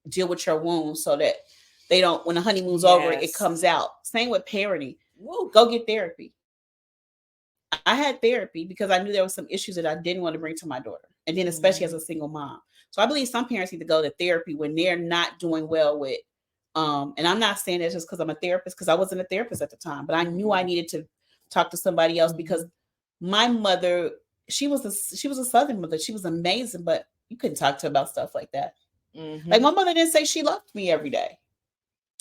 deal with your wounds so that they don't, when the honeymoon's over, it Yes. comes out. Same with parenting. Woo. Go get therapy. I had therapy because I knew there were some issues that I didn't want to bring to my daughter. And then especially as a Mhm. single mom. So I believe some parents need to go to therapy when they're not doing well with and I'm not saying that just because I'm a therapist, because I wasn't a therapist at the time, but I knew I Mm-mm. needed to talk to somebody else because Mhm. my mother, she was a southern mother. She was amazing, but you couldn't talk to her about stuff like that. Like my Mhm. mother didn't say she loved me every day.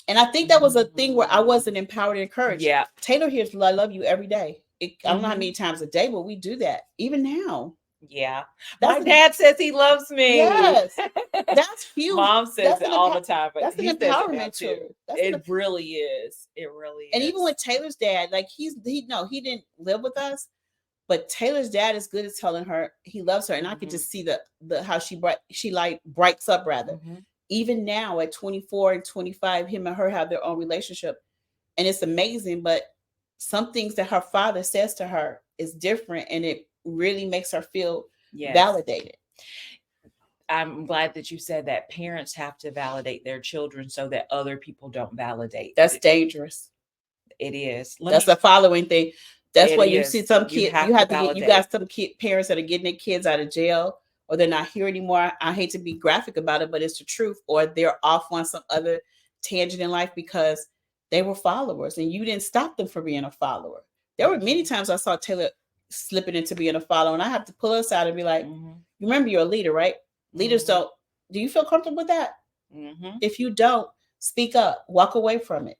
And I think that was a thing where I Mhm. wasn't empowered and encouraged. Yeah. Taylor hears I love you every day. I don't know how many Mhm. times a day, but we do that. Even now. Yeah. That's My a dad says he loves me. yes. That's huge. Mom says it all the time, but That's an he says it now empowerment too. tool. It really is. It really And even is. with Taylor's dad, like he didn't live with us, but Taylor's dad is good at telling her he loves her, and I could Mhm. just see the how she like brights up rather. Mhm. Even now at 24 and 25, him and her have their own relationship, and it's amazing. But some things that her father says to her is different, and it really makes her feel Yes. validated. I'm glad that you said that parents have to validate their children so that other people don't validate. That's dangerous. It is. Let That's me a following thing. That's It why you see is. some You kid. You have to have to get. You validate. got some parents that are getting their kids out of jail, or they're not here anymore. I hate to be graphic about it, but it's the truth. Or they're off on some other tangent in life because they were followers, and you didn't stop them from being a follower. There were many Mhm. times I saw Taylor slipping into being a follower, and I have to pull us out and be like, Mhm. "You remember you're a leader, right? Leaders Mhm. don't. Do you feel comfortable with that? Mhm. If you don't, speak up. Walk away from it."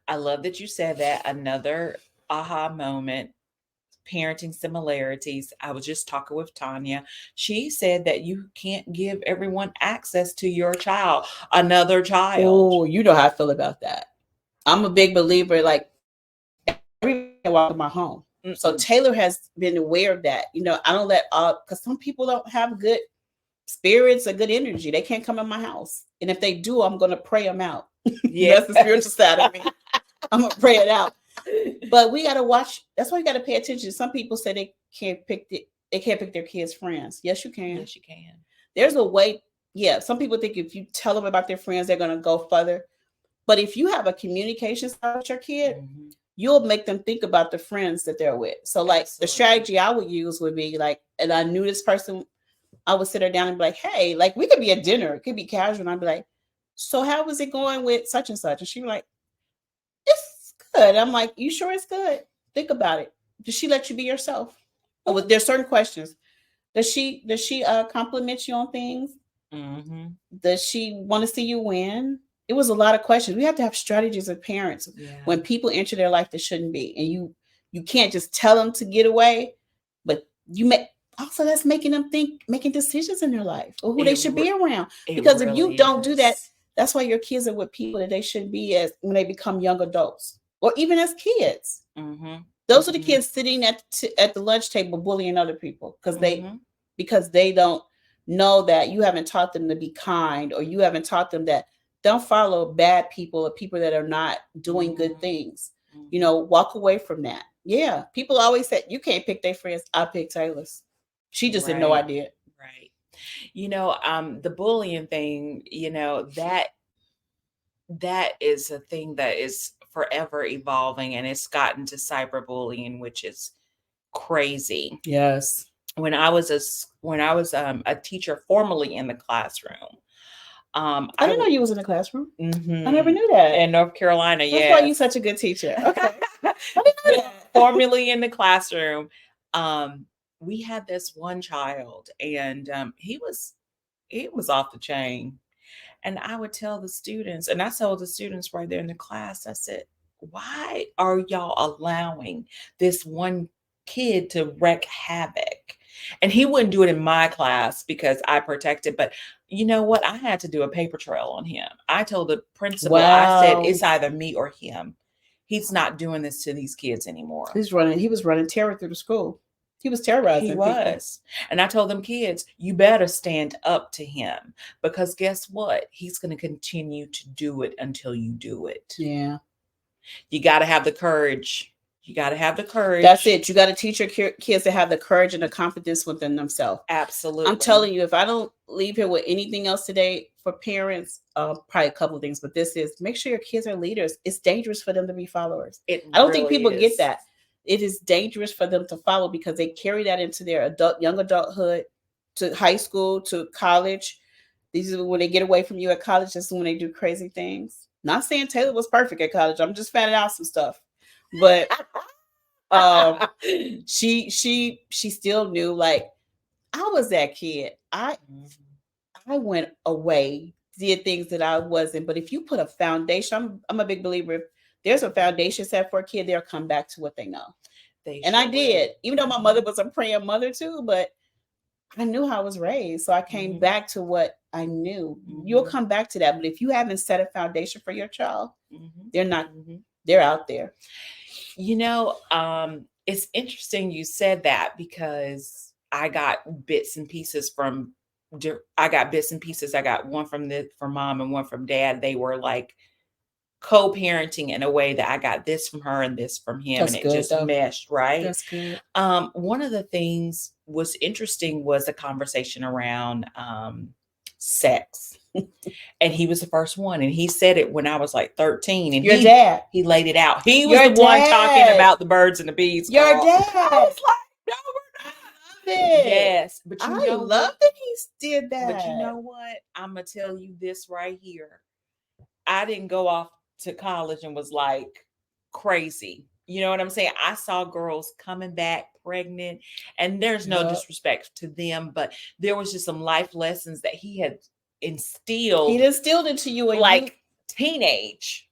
I love that you said that. Another aha moment, parenting similarities. I was just talking with Tanya. She said that you can't give everyone access to your child, another child. Oh, you know how I feel about that. I'm a big believer, like everybody can walk in my home. So Mm-mm. Taylor has been aware of that. I don't let all because some people don't have good spirits or good energy. They can't come in my house. And if they do, I'm gonna pray them out. That's the spiritual Yes. side of me. I'm gonna pray it out. But we gotta watch. That's why you gotta pay attention. Some people say they can't pick their kids' friends. Yes, you can. Yes, you can. There's a way. Yeah, some people think if you tell them about their friends, they're gonna go further. But if you have a communication style with your kid, Hmm. you'll make them think about the friends that they're with. So, like, the Absolutely. strategy I would use would be like, and I knew this person, I would sit her down and be like, hey, like, we could be at dinner, it could be casual. And I'd be like, so how was it going with such and such? And she'd be like, it's good. I'm like, you sure it's good? Think about it. Does she let you be yourself? There's certain questions. Does she compliment you on things? Mm-hmm. Does she want to see you win? It was a lot of questions. We have to have strategies as parents Yeah. when people enter their life that shouldn't be, and you can't just tell them to get away, but you make also that's making them think, making decisions in their life or who they It should re- be around. it Because if you really don't do that, is. that's why your kids are with people that they shouldn't be as when they become young adults or even as kids. Mm-hmm. Those are the Mm-hmm. kids sitting at the lunch table bullying other people Mm-hmm. because they don't know that you haven't taught them to be kind, or you haven't taught them that don't follow bad people or people that are not doing good Mm-hmm. things. Mm-hmm. Walk away from that. Yeah, people always say you can't pick their friends. I picked Taylor's. She just didn't know I Right. did. Right. The bullying thing, that is a thing that is forever evolving, and it's gotten to cyberbullying, which is crazy. Yes. When I was a teacher formerly in the classroom, I I didn't would know you was in the classroom. I never hmm knew that. in North Carolina, That's why yes. you're such a good teacher. Okay. I didn't know that. Formerly in the classroom, um, we had this one child, and he was off the chain. And I would tell the students, and I told the students right there in the class, I said, why are y'all allowing this one kid to wreak havoc? And he wouldn't do it in my class because I protected, but you know what? I had to do a paper trail on him. I told the principal, I said, Wow. it's either me or him. He's not doing this to these kids anymore. He was running terror through the school. He was He terrorizing people. was. And I told them kids, you better stand up to him because guess what? He's going to continue to do it until you do it. Yeah. You got to have the courage. You got to have the That's courage. it. You got to teach your kids to have the courage and the confidence within themselves. I'm Absolutely. telling you, if I don't leave here with anything else today for parents, probably a couple of things, but this is make sure your kids are leaders. It's dangerous for them to be followers. It I don't think really people get is. that. It is dangerous for them to follow because they carry that into their young adulthood, to high school, to college. These are when they get away from you at college. This is when they do crazy things. Not saying Taylor was perfect at college. I'm just finding out some stuff, but um, she still knew, like, I was that kid. I went away, did things that I wasn't. But if you put a foundation, I'm a big believer. If there's a foundation set for a kid, they'll come back to what they know. They And I sure did, will. even though my mother was a praying mother too, but I knew how I was raised. So I came back to what I knew. You'll come back to that. But if you haven't set a foundation for your child, they're not, they're out there. You know, it's interesting you said that because I got bits and pieces from I got bits and pieces. I got one from mom and one from dad. They were like co-parenting in a way that I got this from her and this from him, That's and it good just though. meshed, right? That's good. One of the things was interesting was a conversation around sex. And he was the first one, and he said it when I was like 13, and Your dad. he laid it out. He was Your the one talking dad. about the birds and the bees. Your Girl. dad. I was like, no, we're not. Love it. Yes, but you I know love what? that he did that. But you know what? I'm gonna tell you this right here. I didn't go off to college and was like crazy. You know what I'm saying? I saw girls coming back pregnant, and there's no Yup. disrespect to them, but there was just some life lessons that he had instilled. He instilled into you, and like teenage.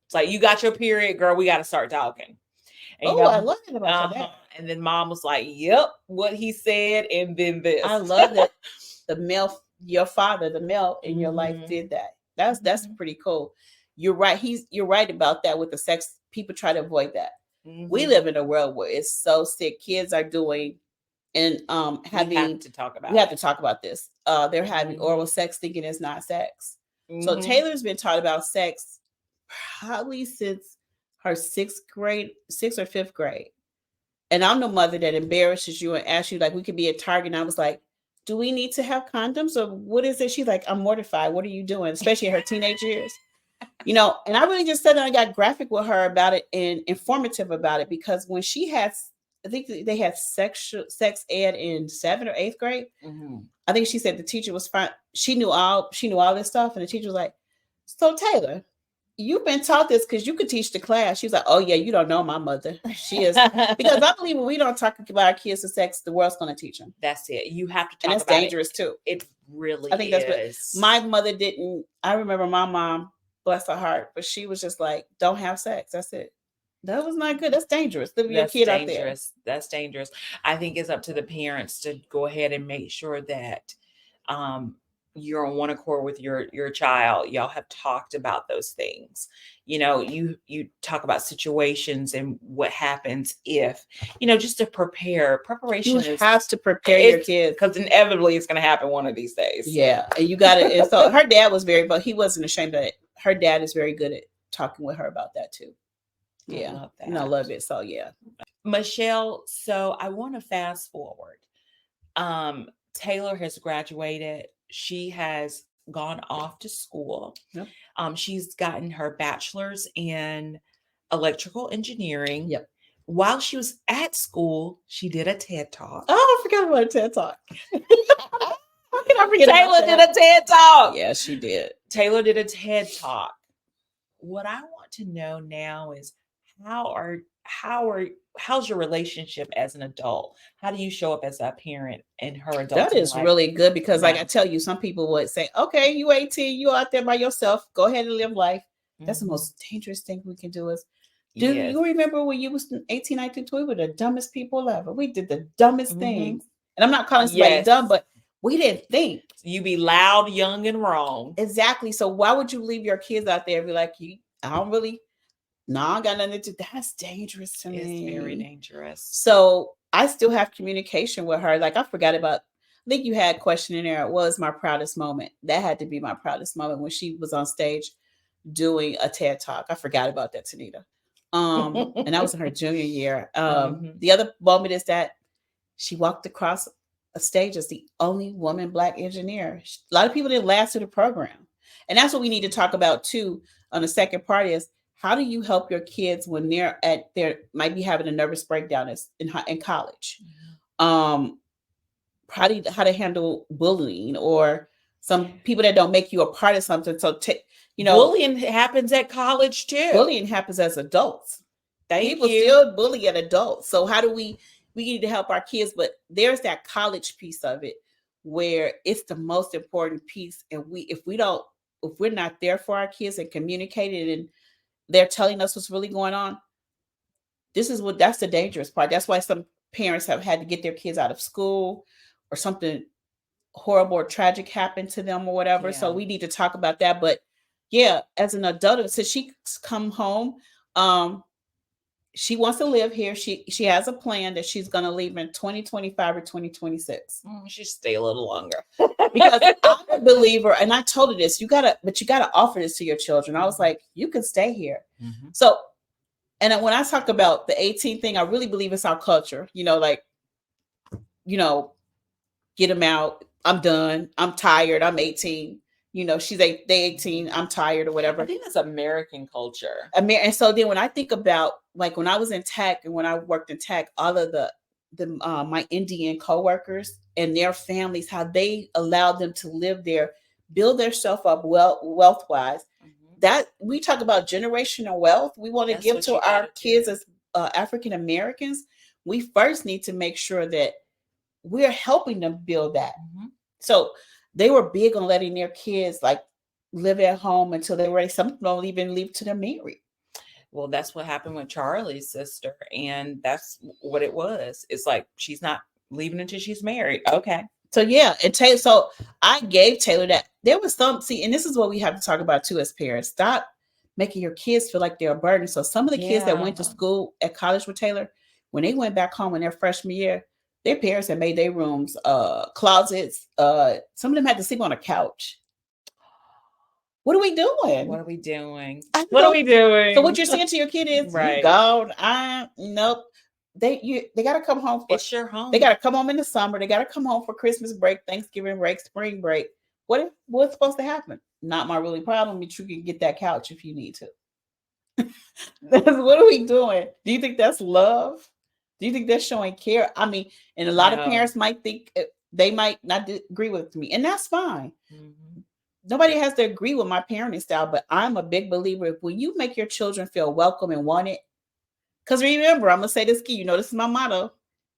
It's like, you got your period, girl. We got to start talking. And oh, I love it about your dad. And then mom was like, "Yep, what he said," and then this. I love that the male, your father, the male in your life did that. That's pretty cool. You're right. You're right about that with the sex. People try to avoid that. We live in a world where it's so sick. Kids are doing and having. We have to talk about. We have to talk about this. They're having oral sex, thinking it's not sex. So Taylor's been taught about sex probably since her sixth or fifth grade. And I'm the mother that embarrasses you and asks you, like, we could be at Target. And I was like, do we need to have condoms or what is it? She's like, I'm mortified. What are you doing? Especially in her teenage years. And I really just said that I got graphic with her about it and informative about it, because when she had, I think they had sex ed in 7th or 8th grade. I think she said the teacher was fine. She knew all this stuff. And the teacher was like, so Taylor, you've been taught this because you could teach the class. She's like, oh yeah, you don't know my mother. She is. Because I believe when we don't talk about our kids and sex, the world's going to teach them. That's it. You have to talk and that's about dangerous it. too. It really I think is. That's what my mother didn't. I remember my mom, bless her heart, but she was just like, don't have sex. That's it. That was not good. That's dangerous. Leave your kid out there. That's dangerous. I think it's up to the parents to go ahead and make sure that you're on one accord with your child. Y'all have talked about those things. You talk about situations and what happens if, just to prepare. Preparation you have to prepare your kids, because inevitably it's going to happen one of these days. Yeah, and you got to. So her dad was but he wasn't ashamed of it. Her dad is very good at talking with her about that too. Yeah, I love that. And I love it. So yeah, Mechell. So I want to fast forward. Taylor has graduated. She has gone off to school. Yep. She's gotten her bachelor's in electrical engineering. Yep. While she was at school, she did a TED Talk. Oh, I forgot about a TED Talk. How can I forget Taylor did a TED Talk. Yeah, she did. Taylor did a TED Talk. What I want to know now is how's your relationship as an adult? How do you show up as a parent in her adult life? That is really good because, like I tell you, some people would say, okay, you 18, you out there by yourself, go ahead and live life. That's the most dangerous thing we can do. Is do you remember when you was 18, 19, 20, we were the dumbest people ever? We did the dumbest things. And I'm not calling somebody dumb, but we didn't think. You be loud, young, and wrong. Exactly. So why would you leave your kids out there and be like, I don't really, no, I got nothing to do. That's dangerous to me. It's very dangerous. So I still have communication with her. Like I forgot about. I think you had a question in there. It was my proudest moment. That had to be my proudest moment when she was on stage doing a TED talk. I forgot about that, Tanita. And that was in her junior year. Mhm. The other moment is that she walked across a stage as the only woman Black engineer. A lot of people didn't last through the program, and that's what we need to talk about too. On the second part is how do you help your kids when they're at their might be having a nervous breakdown in college. Um, how to handle bullying or some people that don't make you a part of something. So you know, Bullying happens at college too. bullying happens as adults. Thank People you. still bully at adults. So how do we need to help our kids? But there's that college piece of it where it's the most important piece. And if we're not there for our kids and communicating and they're telling us what's really going on, that's the dangerous part. That's why some parents have had to get their kids out of school or something horrible or tragic happened to them or whatever. So Yeah. we need to talk about that. But yeah, as an adult, since she's come home, um, she wants to live here. She has a plan that she's going to leave in 2025 or 2026. She should stay a little longer. Because I'm a believer, and I told her this, you gotta offer this to your children. I was like, you can stay here. Mhm. So, and when I talk about the 18 thing, I really believe it's our culture. Like, you know, get them out. I'm done. I'm tired. I'm 18. They 18. I'm tired or I whatever. think that's American culture. And so then when I think about like when I was in tech and when I worked in tech, all of the my Indian coworkers and their families, how they allowed them to live there, build their self up wealth wise. That we talk about generational wealth. We want to give to our kids as African Americans. We first need to make sure that we're helping them build that. So they were big on letting their kids like live at home until they were ready. Some don't even leave till they're married. Well, that's what happened with Charlie's sister, and that's what it was. It's like she's not leaving until she's married. Okay. So yeah, and Taylor. So I gave Taylor that. There was and this is what we have to talk about too as parents. Stop making your kids feel like they're a burden. So some of the kids that went to school at college with Taylor, when they went back home in their freshman year, their parents had made their rooms closets. Some of them had to sleep on a couch. What are we doing? What are we doing? What are we doing? So what you're saying to your kid is, right. You gone. Nope. They got to come home. It's your home. They got to come home in the summer. They got to come home for Christmas break, Thanksgiving break, spring break. What's supposed to happen? Not my really problem. But you can get that couch if you need to. What are we doing? Do you think that's love? Do you think they're showing care? I mean, and a lot of parents might think they might not agree with me, and that's fine. Nobody has to agree with my parenting style, but I'm a big believer when you make your children feel welcome and wanted. Because remember, I'm gonna say this key. This is my motto.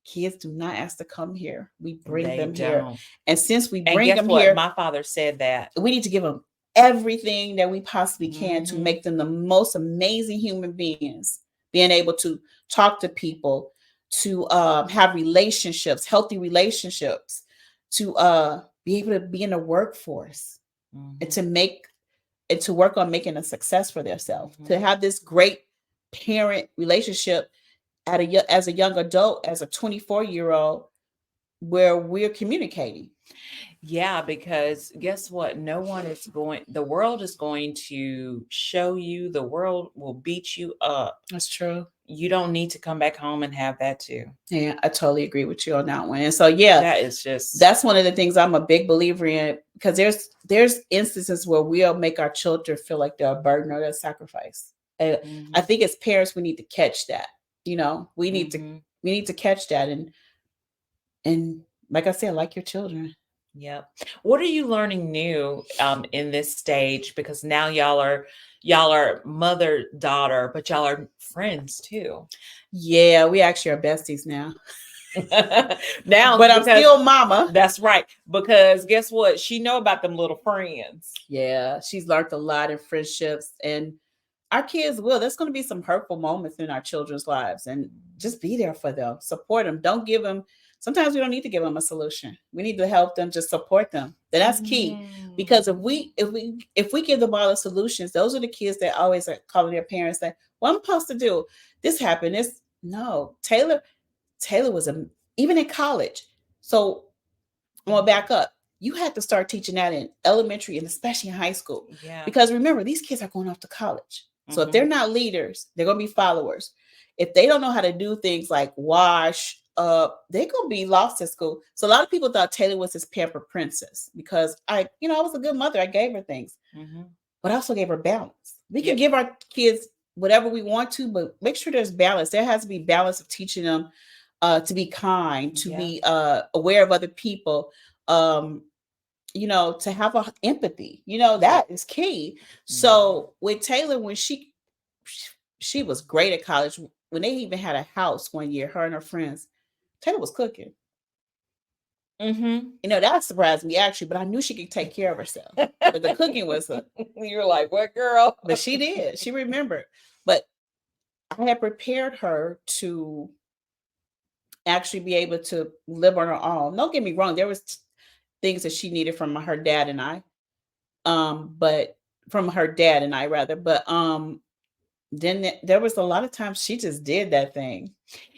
Kids do not ask to come here. We bring them here. And since we bring them here, my father said that we need to give them everything that we possibly can to make them the most amazing human beings. Being able to talk to people, to have relationships, healthy relationships, to be able to be in the workforce, and to work on making a success for themselves, to have this great parent relationship as a young adult, as a 24-year-old, where we're communicating. Yeah, because guess what? The world is going to show you, the world will beat you up. That's true. You don't need to come back home and have that too. Yeah, I totally agree with you on that one. And so, yeah, that's one of the things I'm a big believer in, because there's instances where we'll make our children feel like they're a burden or a sacrifice. And I think as parents, we need to catch that. We need to catch that. And like I said, like your children. Yep. What are you learning new in this stage? Because now y'all are mother daughter, but y'all are friends too. Yeah, we actually are besties now. Now, but I'm still mama. That's right. Because guess what? She know about them little friends. Yeah, she's learned a lot in friendships, and our kids will. There's going to be some hurtful moments in our children's lives, and just be there for them, support them. Don't give them. Sometimes we don't need to give them a solution. We need to help them, just support them. That's key. Because if we give them all the solutions, those are the kids that always are calling their parents that, what I'm supposed to do? This happened. No, Taylor. Taylor was even in college. So I'm gonna back up. You had to start teaching that in elementary and especially in high school. Yeah. Because remember, these kids are going off to college. So if they're Mm-hmm. not leaders, they're gonna be followers. If they don't know how to do things like wash up, they're gonna be lost at school. So a lot of people thought Taylor was this pamper princess because I was a good mother. I gave her things, Mm-hmm. but I also gave her balance. We can Yep. give our kids whatever we want to, but make sure there's balance. There has to be balance of teaching them to be kind, to Yeah. be aware of other people, um, to have a empathy. Yep. That is key. Mm-hmm. So with Taylor, when she was great at college, when they even had a house one year, her and her friends, Taylor was cooking. Mm-hmm. That surprised me actually, but I knew she could take care of herself. But the cooking was You're like, what, girl? but she did. She remembered. But I had prepared her to actually be able to live on her own. Don't get me wrong, there was things that she needed from her dad and I. But from her dad and I rather. But then there was a lot of times she just did that thing.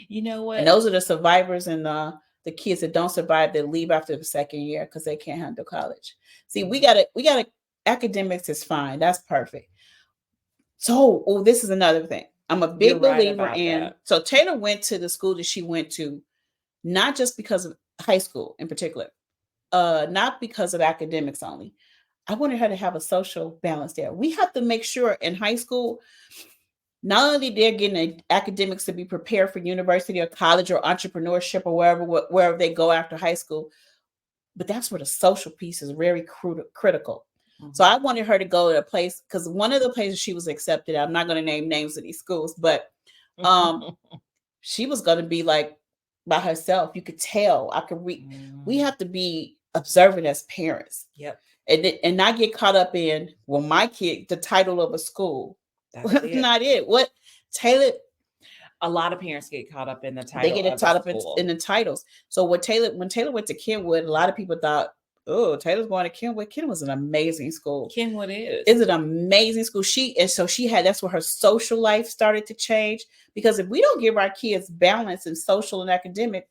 You know And what? those are the survivors and the kids that don't survive that leave after the second year because they can't handle college. See, we gotta academics is fine. That's perfect. So, this is another thing. I'm a You're big right believer about in. that. So Taylor went to the school that she went to, not just because of high school in particular, not because of academics only. I wanted her to have a social balance there. We have to make sure in high school, not only they're getting academics to be prepared for university or college or entrepreneurship or wherever they go after high school, but that's where the social piece is very critical. So Mm-hmm. I wanted her to go to a place because one of the places she was accepted, I'm not going to name names of these schools, but um, she was going to be like by herself. You could tell. I could read. We Mm. have to be observant as parents, Yep. and not get caught up in my kid, the title of a school. That's That's it. not it. What Taylor A lot of parents get caught up in the they title get it of a taught up in school. the titles. So when Taylor went to Kenwood, a lot of people thought, oh, Taylor's going to Kenwood. Kenwood was an amazing school. Kenwood is. Is an amazing school. That's where her social life started to change. Because if we don't give our kids balance in social and academic,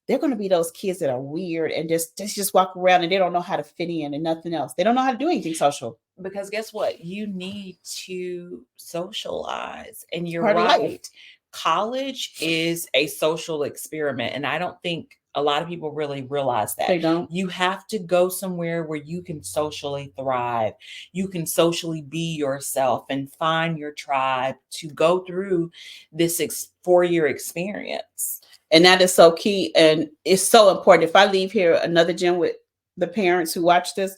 they're going to be those kids that are weird and just walk around and they don't know how to fit in and nothing else. They don't know how to do anything social. Because guess what? You need to socialize. And It's you're part of life. right. College is a social experiment. And I don't think a lot of people really realize that. They don't. You have to go somewhere where you can socially thrive. You can socially be yourself and find your tribe to go through this 4-year experience. And that is so key. And it's so important. If I leave here another gem with the parents who watch this,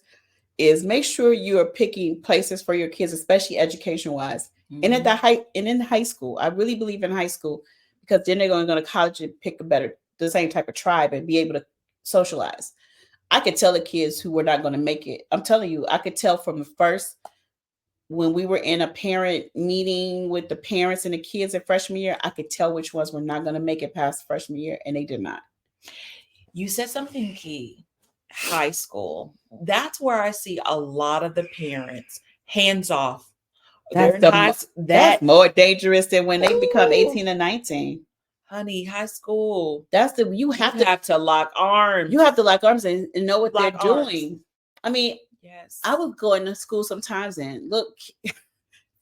is make sure you are picking places for your kids, especially education wise. And at Mm-hmm. the in high school, I really believe in high school because then they're going to go to college and pick the same type of tribe and be able to socialize. I could tell the kids who were not going to make it. I'm telling you, I could tell from the first when we were in a parent meeting with the parents and the kids at freshman year, I could tell which ones were not going to make it past freshman year, and they did not. You said something key. High school. That's where I see a lot of the parents hands off. They're That's in high that that's more dangerous than when they become ooh, 18 and 19. honey, high school. That's the You have to lock arms. you have to lock arms and know what they're Lock arms. doing. I mean, Yes. I would go into school sometimes and look,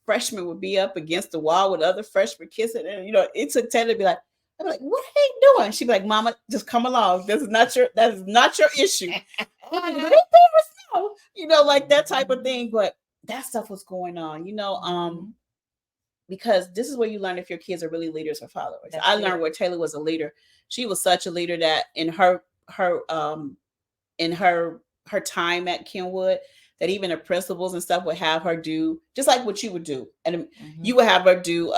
freshmen would be up against the wall with other freshmen kissing, and it took Taylor to be like, I'm like, what are they doing? She'd be like, Mama, just come along. That is not your issue. I'm like, like that type of thing. But that stuff was going on, Mhm. because this is where you learn if your kids are really leaders or followers. That's I it. learned where Taylor was a leader. She was such a leader that in her time at Kenwood, that even the principals and stuff would have her do just like what you would do, and Mhm. you would have her do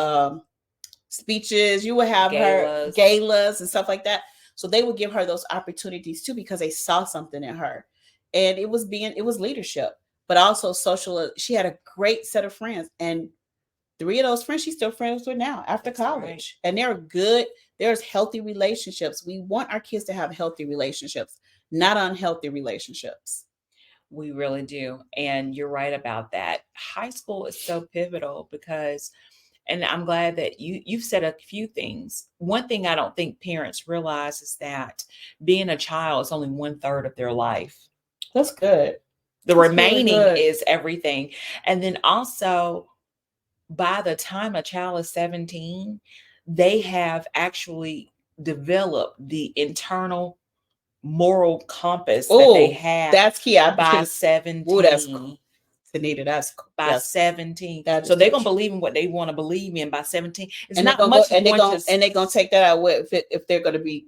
speeches. You would have her Galas. galas and stuff like that. So they would give her those opportunities too because they saw something in her, and it was leadership, but also social. She had a great set of friends, and three of those friends she's still friends with now after That's college, right. and they're good. There's healthy relationships. We want our kids to have healthy relationships, not unhealthy relationships. We really do. And you're right about that. High school is so pivotal because And I'm glad that you've said a few things. One thing I don't think parents realize is that being a child is only 1/3 of their life. That's good. The That's really remaining good. is everything. And then also, by the time a child is 17, they have actually developed the internal moral compass that they Oh, have that's key. I by should. Oh, that's 17. Tanita. By That's 17. that So is they're the gonna truth. believe in what they want to believe in by 17. It's And they're not gonna go much going to and they're gonna take that out with if they're gonna be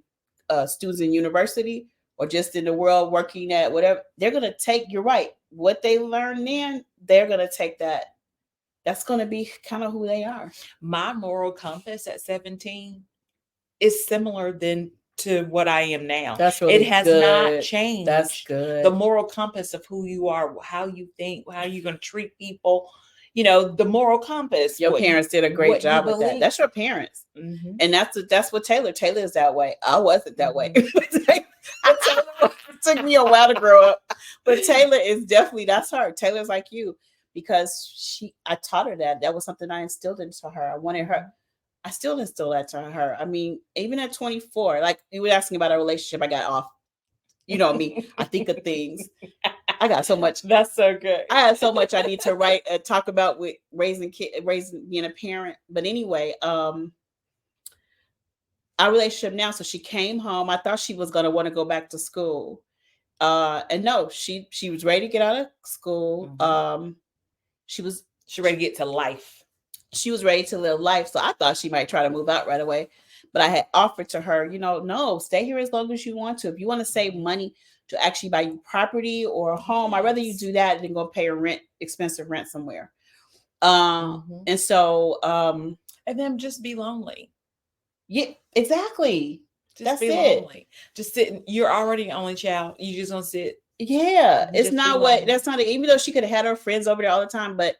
students in university or just in the world working at whatever. They're gonna take. You're right. What they learn then, they're gonna take that. That's gonna be kind of who they are. my moral compass at 17 is similar than to what I am now. That's It really has not good. That's changed. The good. moral compass of who you are, how you think, how you're going to treat people, the moral compass, Your parents did a great what you job with that. believe. That's your parents. Hmm. And that's what Taylor is that way. I wasn't that way. Hmm. But Taylor, it took me a while to grow up. But Taylor is definitely that's her. Taylor's like you because I taught her that. That was something I instilled into her. I wanted her. I still instill that to her. I mean, even at 24, like you were asking about our relationship, I got off. You know me. I think of things. I got so much. That's so good. I have so much I need to write and talk about with raising being a parent. But anyway, our relationship now. So she came home. I thought she was gonna want to go back to school. And no, she was ready to get out of school. She was She ready to get to life. She was ready to live life. So I thought she might try to move out right away. But I had offered to her, no, stay here as long as you want to. If you want to save money to actually buy you property or a home, I'd rather you do that than go pay a expensive rent somewhere. And so and then just be lonely. Yeah, exactly. Just That's be it. lonely. Just sitting. You're already an only child. You just gonna sit. Yeah, it's Just be not what lonely. that's not even though she could have had her friends over there all the time, but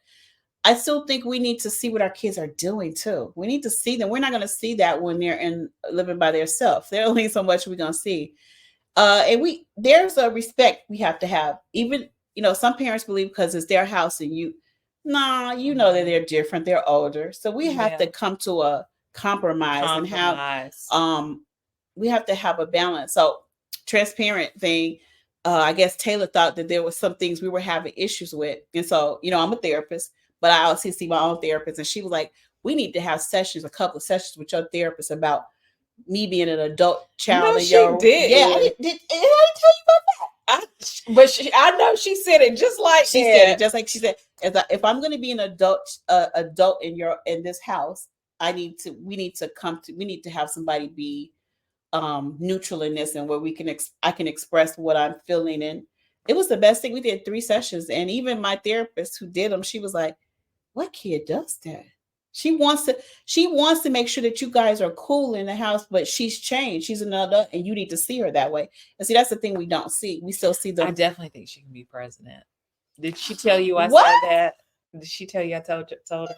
I still think we need to see what our kids are doing too. We need to see them. We're not going to see that when they're living by themselves. There's only so much we're going to see. And there's a respect we have to have. Even some parents believe because it's their house and you know that they're different. They're older, so we have to come to a compromise and have we have to have a balance. So transparent thing. I guess Taylor thought that there was some things we were having issues with, and so I'm a therapist. But I also see my own therapist, and she was like, "We need to have a couple of sessions with your therapist about me being an adult child." She did. Yeah, I did tell you about that. I know she said it just like she said it, just like she said. If I'm going to be an adult in this house, we need to have somebody be neutral in this, and where I can express what I'm feeling. And it was the best thing. We did 3 sessions, and even my therapist who did them, she was like, what kid does that? She wants to make sure that you guys are cool in the house, but she's changed. She's an adult, and you need to see her that way. And see, that's the thing we don't see. We still see I definitely think she can be president. Did she tell you I what? said that? Did she tell you I told her that?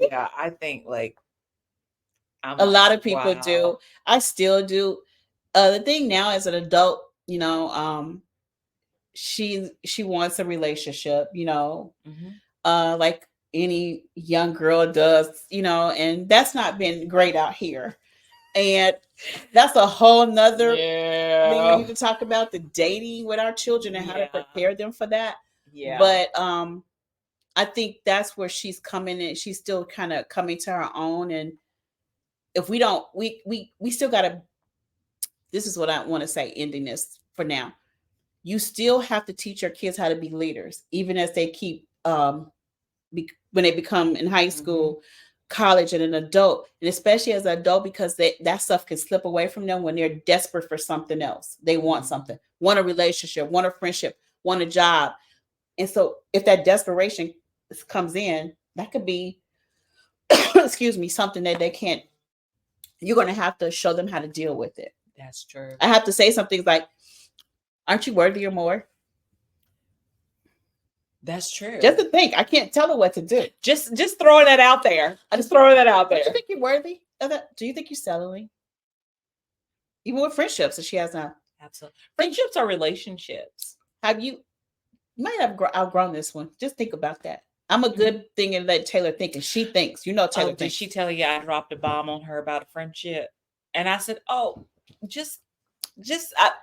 Yeah, I think a lot of people do. I still do. The thing now as an adult, she wants a relationship, like any young girl does, and that's not been great out here. And that's a whole nother thing we need to talk about, the dating with our children and how to prepare them for that. Yeah. But I think that's where she's coming in. She's still kind of coming to her own. And if we don't, we still got to, this is what I want to say, ending this for now. You still have to teach your kids how to be leaders, even as they keep, when they become in high school, college, and an adult, and especially as an adult, because that stuff can slip away from them when they're desperate for something else. They want something, want a relationship, want a friendship, want a job. And so if that desperation comes in, that could be, excuse me, something that they can't, you're going to have to show them how to deal with it. That's true. I have to say some things like, aren't you worthy or more? That's true. Just to think, I can't tell her what to do. Just throwing that out there. I just throwing that out there. Do you think you're worthy of that? Do you think you're settling? Even with friendships that she has now. Absolutely. Friendships are relationships. You might have outgrown this one. Just think about that. I'm a good thing and let Taylor think, and she thinks. You know, Oh, Taylor did thinks. she tell you I dropped a bomb on her about a friendship? And I said, "Oh, just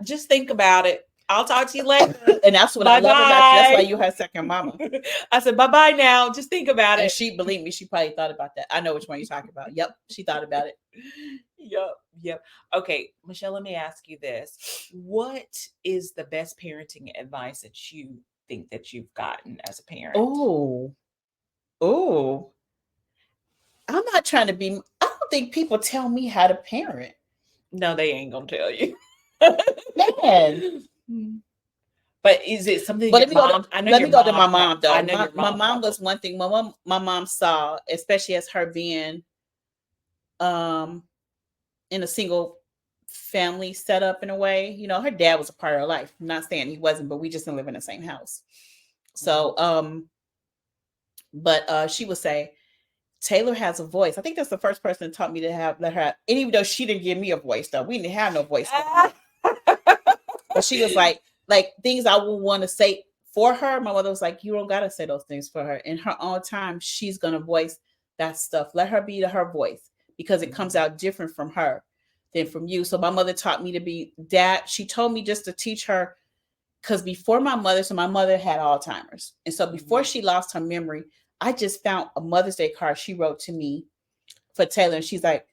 just think about it. I'll talk to you later. And that's what I Bye love about you. That's why bye." you her second mama. I said, "Bye bye now. Just think about And it." she, believe me, she probably thought about that. I know which one you're talking about. Yep, she thought about it. Yep, yep. Okay, Mechell, let me ask you this. What is the best parenting advice that you think that you've gotten as a parent? Oh, oh. I'm not trying to be. I don't think people tell me how to parent. No, they ain't gonna tell you. Man, But is it something but your let me go to mom? I know let your me go to my mom. mom I though. know My your my mom mom probably. was one thing. My mom saw, especially as her being um in a single family setup in a way. You know, her dad was a part of her life. I'm not saying he wasn't, but we just didn't live in the same house. So but she would say, Taylor has a voice. I think that's the first person that taught me to have let her have, and even though she didn't give me a voice though, we didn't have no voice growing up. But she was like things I would want to say for her. My mother was like, you don't gotta say those things for her. In her own time, she's gonna voice that stuff. Let her be her voice because it comes out different from her than from you. So my mother taught me to be that. She told me just to teach her because before my mother, so my mother had Alzheimer's. And so before she lost her memory, I just found a Mother's Day card she wrote to me for Taylor. And she's like,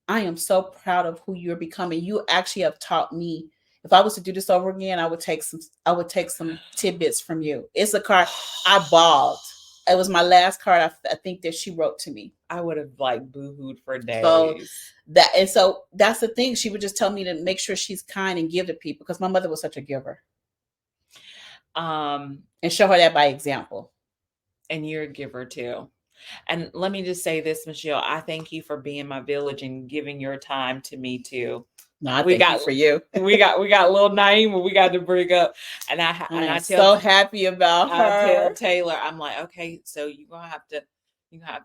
I am so proud of who you're becoming. You actually have taught me. If I was to do this over again, I would take some tidbits from you. It's a card I bawled. It was my last card I think that she wrote to me. I would have like boohooed for So days. so that's the thing. She would just tell me to make sure she's kind and give to people because my mother was such a giver. Um, And show her that by example. and you're a giver too. And let me just say this, Mechell. I thank you for being my village and giving your time to me too. No, I We thank you got for you. we got a little Naima we got to bring up, and I am I tell so happy about I tell her. Taylor, I'm like, okay, so you're gonna have to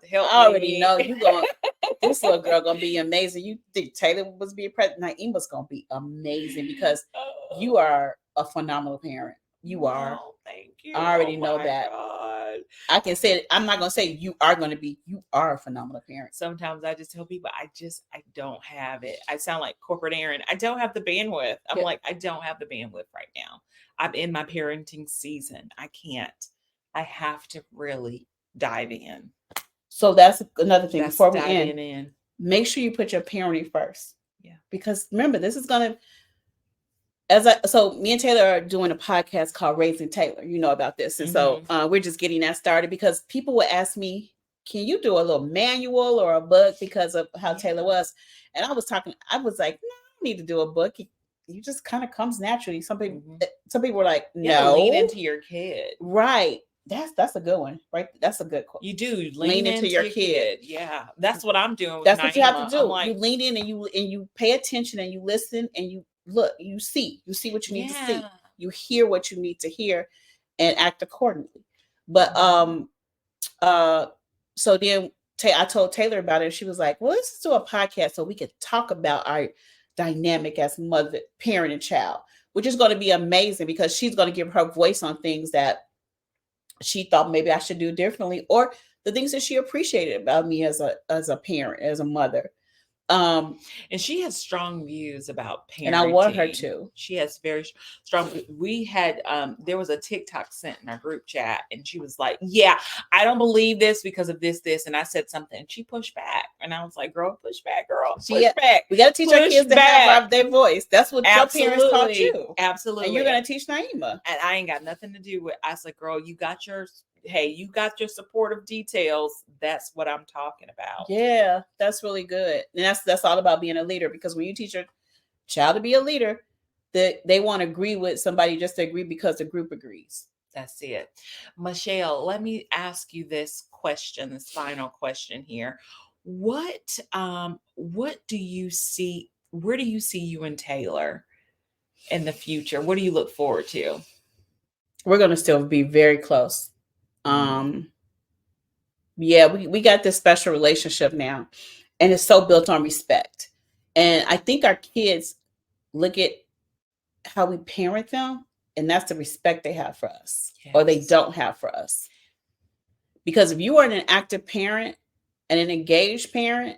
help I already me. know you going. This little girl gonna be amazing. You think Taylor was being pregnant? Naima's gonna be amazing because you are a phenomenal parent. You are. Oh, thank you. I Oh already know my that. God. I can say it. I'm not gonna say you are gonna be. You are a phenomenal parent. Sometimes I just tell people I don't have it. I sound like corporate Aaron. I don't have the bandwidth. I'm Yeah. like, I don't have the bandwidth right now. I'm in my parenting season. I can't. I have to really dive in. So that's another thing. That's Before we end, diving in. make sure you put your parenting first. Yeah. Because remember, this is gonna so me and Taylor are doing a podcast called Raising Taylor. You know about this, and so we're just getting that started because people would ask me, "Can you do a little manual or a book because of how Taylor was?" And I was like, "No, I don't need to do a book. You just kind of comes naturally." Some people were like, You have to lean "No, into your kid. right? That's a good one, right? That's a good quote. You do Lean into your kid. Yeah, that's what I'm doing with That's what you have to Naima. I'm do. like, You lean in and you pay attention and you listen and you look, you see what you need to yeah. see. You hear what you need to hear and act accordingly. But uh so then I told Taylor about it and she was like, well, let's do a podcast so we could talk about our dynamic as mother, parent, and child, which is going to be amazing because she's going to give her voice on things that she thought maybe I should do differently or the things that she appreciated about me as a parent, as a mother. And she has strong views about And I want her parenting. to. She has very strong. We had there was a TikTok sent in our group chat, and she was like, "Yeah, I don't believe this because of this," and I said something, and she pushed back, and I was like, "Girl, push back, girl, push back." We got to teach our Push kids to have their voice. That's what your parents taught Absolutely, you, absolutely. and you're gonna teach Naima. And I ain't got nothing to do with. I said, "Girl, you got your." Hey, you got your supportive details. That's what I'm talking about. Yeah, that's really good. And that's all about being a leader because when you teach your child to be a leader, that they want to agree with somebody just to agree because the group agrees. That's it. Mechell, let me ask you this question, this final question here. What do you see, where do you see you and Taylor in the future? What do you look forward to? We're gonna still be very close. Mm. Yeah, we got this special relationship now, and it's so built on respect. And I think our kids look at how we parent them, and that's the respect they have for us, or they Yes. don't have for us. Because if you are an active parent and an engaged parent,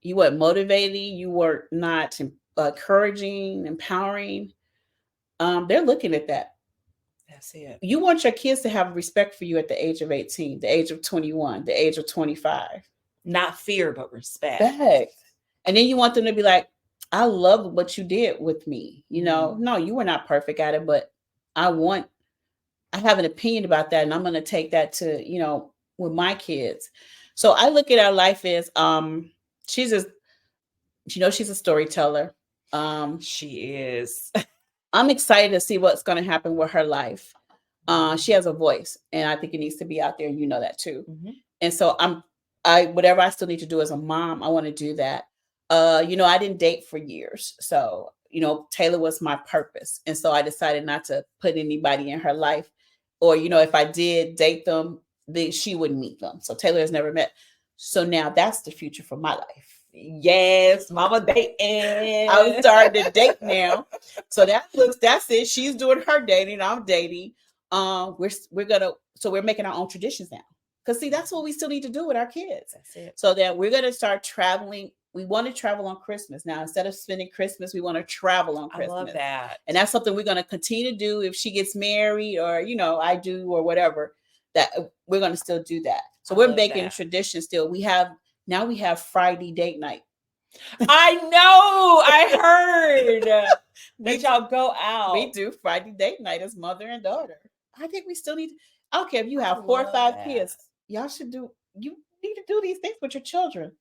you weren't motivating, you were not encouraging, empowering. They're looking at that. That's it. You want your kids to have respect for you at the age of 18, the age of 21, the age of 25. Not fear, but respect. Respect. And then you want them to be like, I love what you did with me. Mm. No, you were not perfect at it, but I want, I have an opinion about that. And I'm going to take that to, with my kids. So I look at our life as, she's a, she's a storyteller. Um, She is. I'm excited to see what's going to happen with her life. She has a voice, and I think it needs to be out there, and you know that too. Mhm. And so I whatever I still need to do as a mom, I want to do that. I didn't date for years, so Taylor was my purpose, and so I decided not to put anybody in her life, or if I did date them, then she wouldn't meet them. So Taylor has never met. So now that's the future for my life. Yes, mama dating. I'm starting to date now. So that's it. She's doing her dating. I'm dating. We're making our own traditions now. Because see, that's what we still need to do with our kids. That's it. So that we're gonna start traveling. We want to travel on Christmas. Now, instead of spending Christmas, we want to travel on Christmas. I love that. And that's something we're gonna continue to do if she gets married or I do or whatever. That we're gonna still do that. So we're making traditions still. We have Friday date night. I know. I heard that y'all go out. We do Friday date night as mother and daughter. I think we still need. I don't care if you have 4 or 5 kids. Y'all should do. You need to do these things with your children.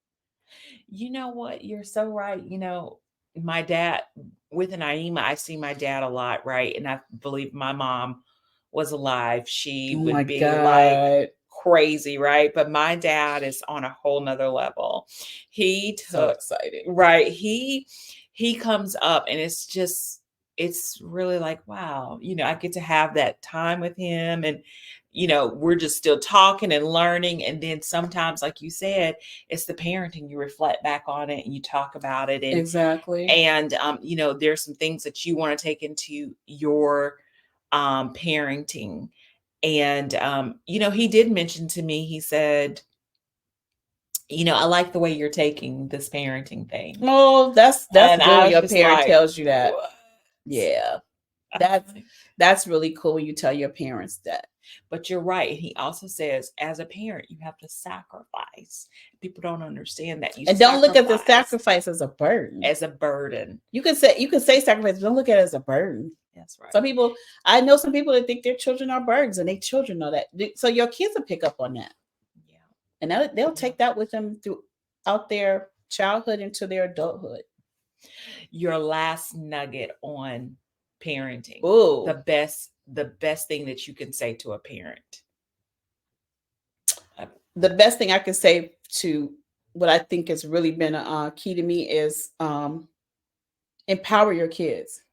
You know what? You're so right. My dad with Naima, I see my dad a lot, right? And I believe my mom was alive. She would be like crazy, right? But my dad is on a whole nother level. He took so exciting. Right. He comes up and it's really like, wow, I get to have that time with him, and we're just still talking and learning. And then sometimes, like you said, it's the parenting, you reflect back on it and you talk about it. And exactly. And there's some things that you want to take into your parenting. And he did mention to me, he said, I like the way you're taking this parenting thing. Oh, that's good when your parent tells you that. What? Yeah. That's really cool when you tell your parents that. But you're right. And he also says, as a parent, you have to sacrifice. People don't understand that. Don't look at the sacrifice as a burden. You can say sacrifice, but don't look at it as a burden. That's right. I know some people that think their children are burdens, and their children know that. So your kids will pick up on that. Yeah. And they'll take that with them throughout their childhood into their adulthood. Your last nugget on parenting. Ooh. The best thing that you can say to a parent. The best thing I can say to what I think has really been key to me is empower your kids.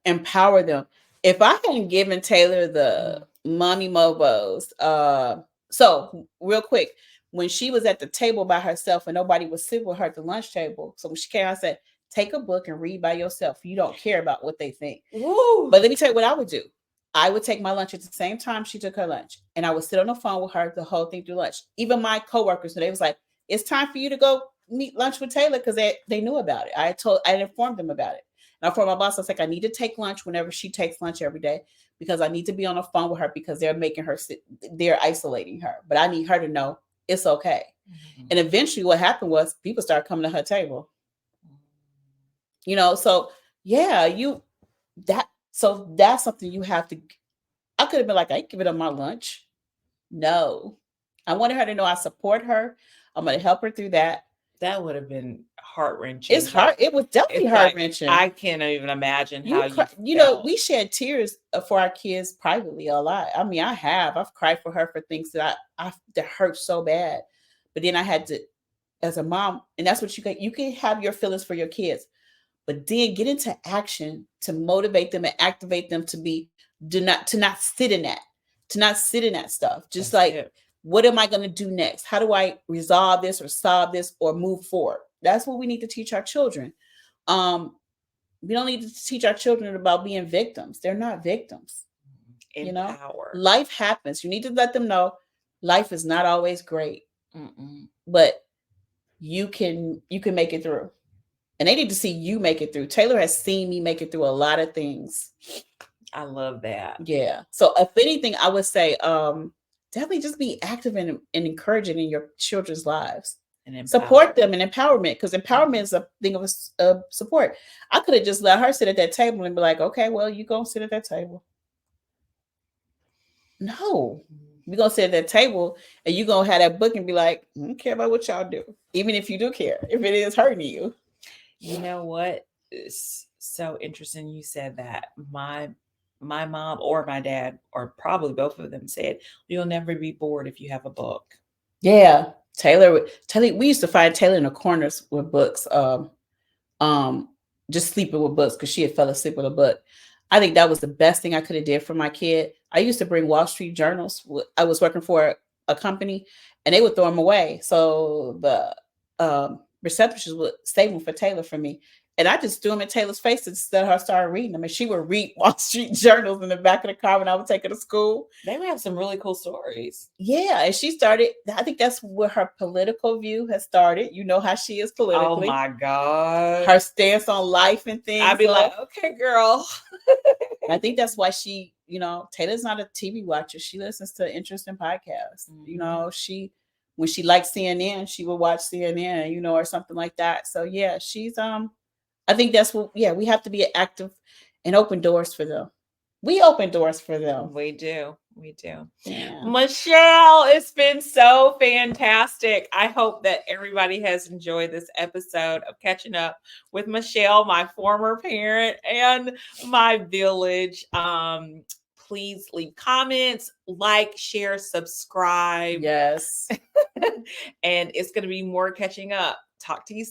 Empower them. If I hadn't given Taylor the mommy mobos, so real quick, when she was at the table by herself and nobody was sitting with her at the lunch table, so when she came, I said, take a book and read by yourself. You don't care about what they think. Woo. But let me tell you what I would do. I would take my lunch at the same time she took her lunch, and I would sit on the phone with her the whole thing through lunch. Even my coworkers, so they was like, it's time for you to go meet lunch with Taylor, because they knew about it. I informed them about it. And I informed my boss, I was like, I need to take lunch whenever she takes lunch every day, because I need to be on the phone with her, because they're making her sit, they're isolating her. But I need her to know it's okay. Mm-hmm. And eventually what happened was people started coming to her table. So yeah, so that's something you have to. I could have been like, I ain't giving up my lunch. No. I wanted her to know I support her. I'm going to help her through that. That would have been heart-wrenching. It's hard. It was definitely heart-wrenching. I can't even imagine how we shed tears for our kids privately a lot. I mean, I've cried for her for things that that hurt so bad. But then I had to, as a mom, and that's what you can have your feelings for your kids, but then get into action to motivate them and activate them to not sit in that stuff. Just that's like it. What am I going to do next? How do I resolve this or solve this or move forward? That's what we need to teach our children. We don't need to teach our children about being victims. They're not victims. Empower. Life happens. You need to let them know Life is not always great, Mm-mm. but you can make it through. And they need to see you make it through. Taylor has seen me make it through a lot of things. I love that. Yeah. So if anything, I would say definitely just be active and encouraging in your children's lives. And Support empowered. them in empowerment, because empowerment is a thing of support. I could have just let her sit at that table and be like, okay, well, you go sit at that table. No. We're gonna sit at that table and you're gonna have that book and be like, I don't care about what y'all do. Even if you do care, if it is hurting you. You know what? It's so interesting you said that. My mom or my dad, or probably both of them, said you'll never be bored if you have a book. Yeah. Taylor, we used to find Taylor in the corners with books. Um just sleeping with books because she had fell asleep with a book. I think that was the best thing I could have did for my kid. I used to bring Wall Street journals. I was working for a company and they would throw them away. So the receptionist would save them for Taylor for me. And I just threw them in Taylor's face and let her start reading them. And she would read Wall Street journals in the back of the car when I would take her to school. They would have some really cool stories. Yeah, and she started. I think that's where her political view has started. You know how she is Oh politically. my God. Her stance on life and things. I'd be like, okay, girl. I think that's why Taylor's not a TV watcher. She listens to interesting podcasts. Mhm. When she likes CNN, she will watch CNN, or something like that. So yeah, I think that's what, yeah, we have to be active and open doors for them. We open doors for them. We do. We do. Yeah. Mechell, it's been so fantastic. I hope that everybody has enjoyed this episode of Catching Up with Mechell, my former parent, and my village. Please leave comments, like, share, subscribe. Yes. And it's going to be more catching up. Talk to you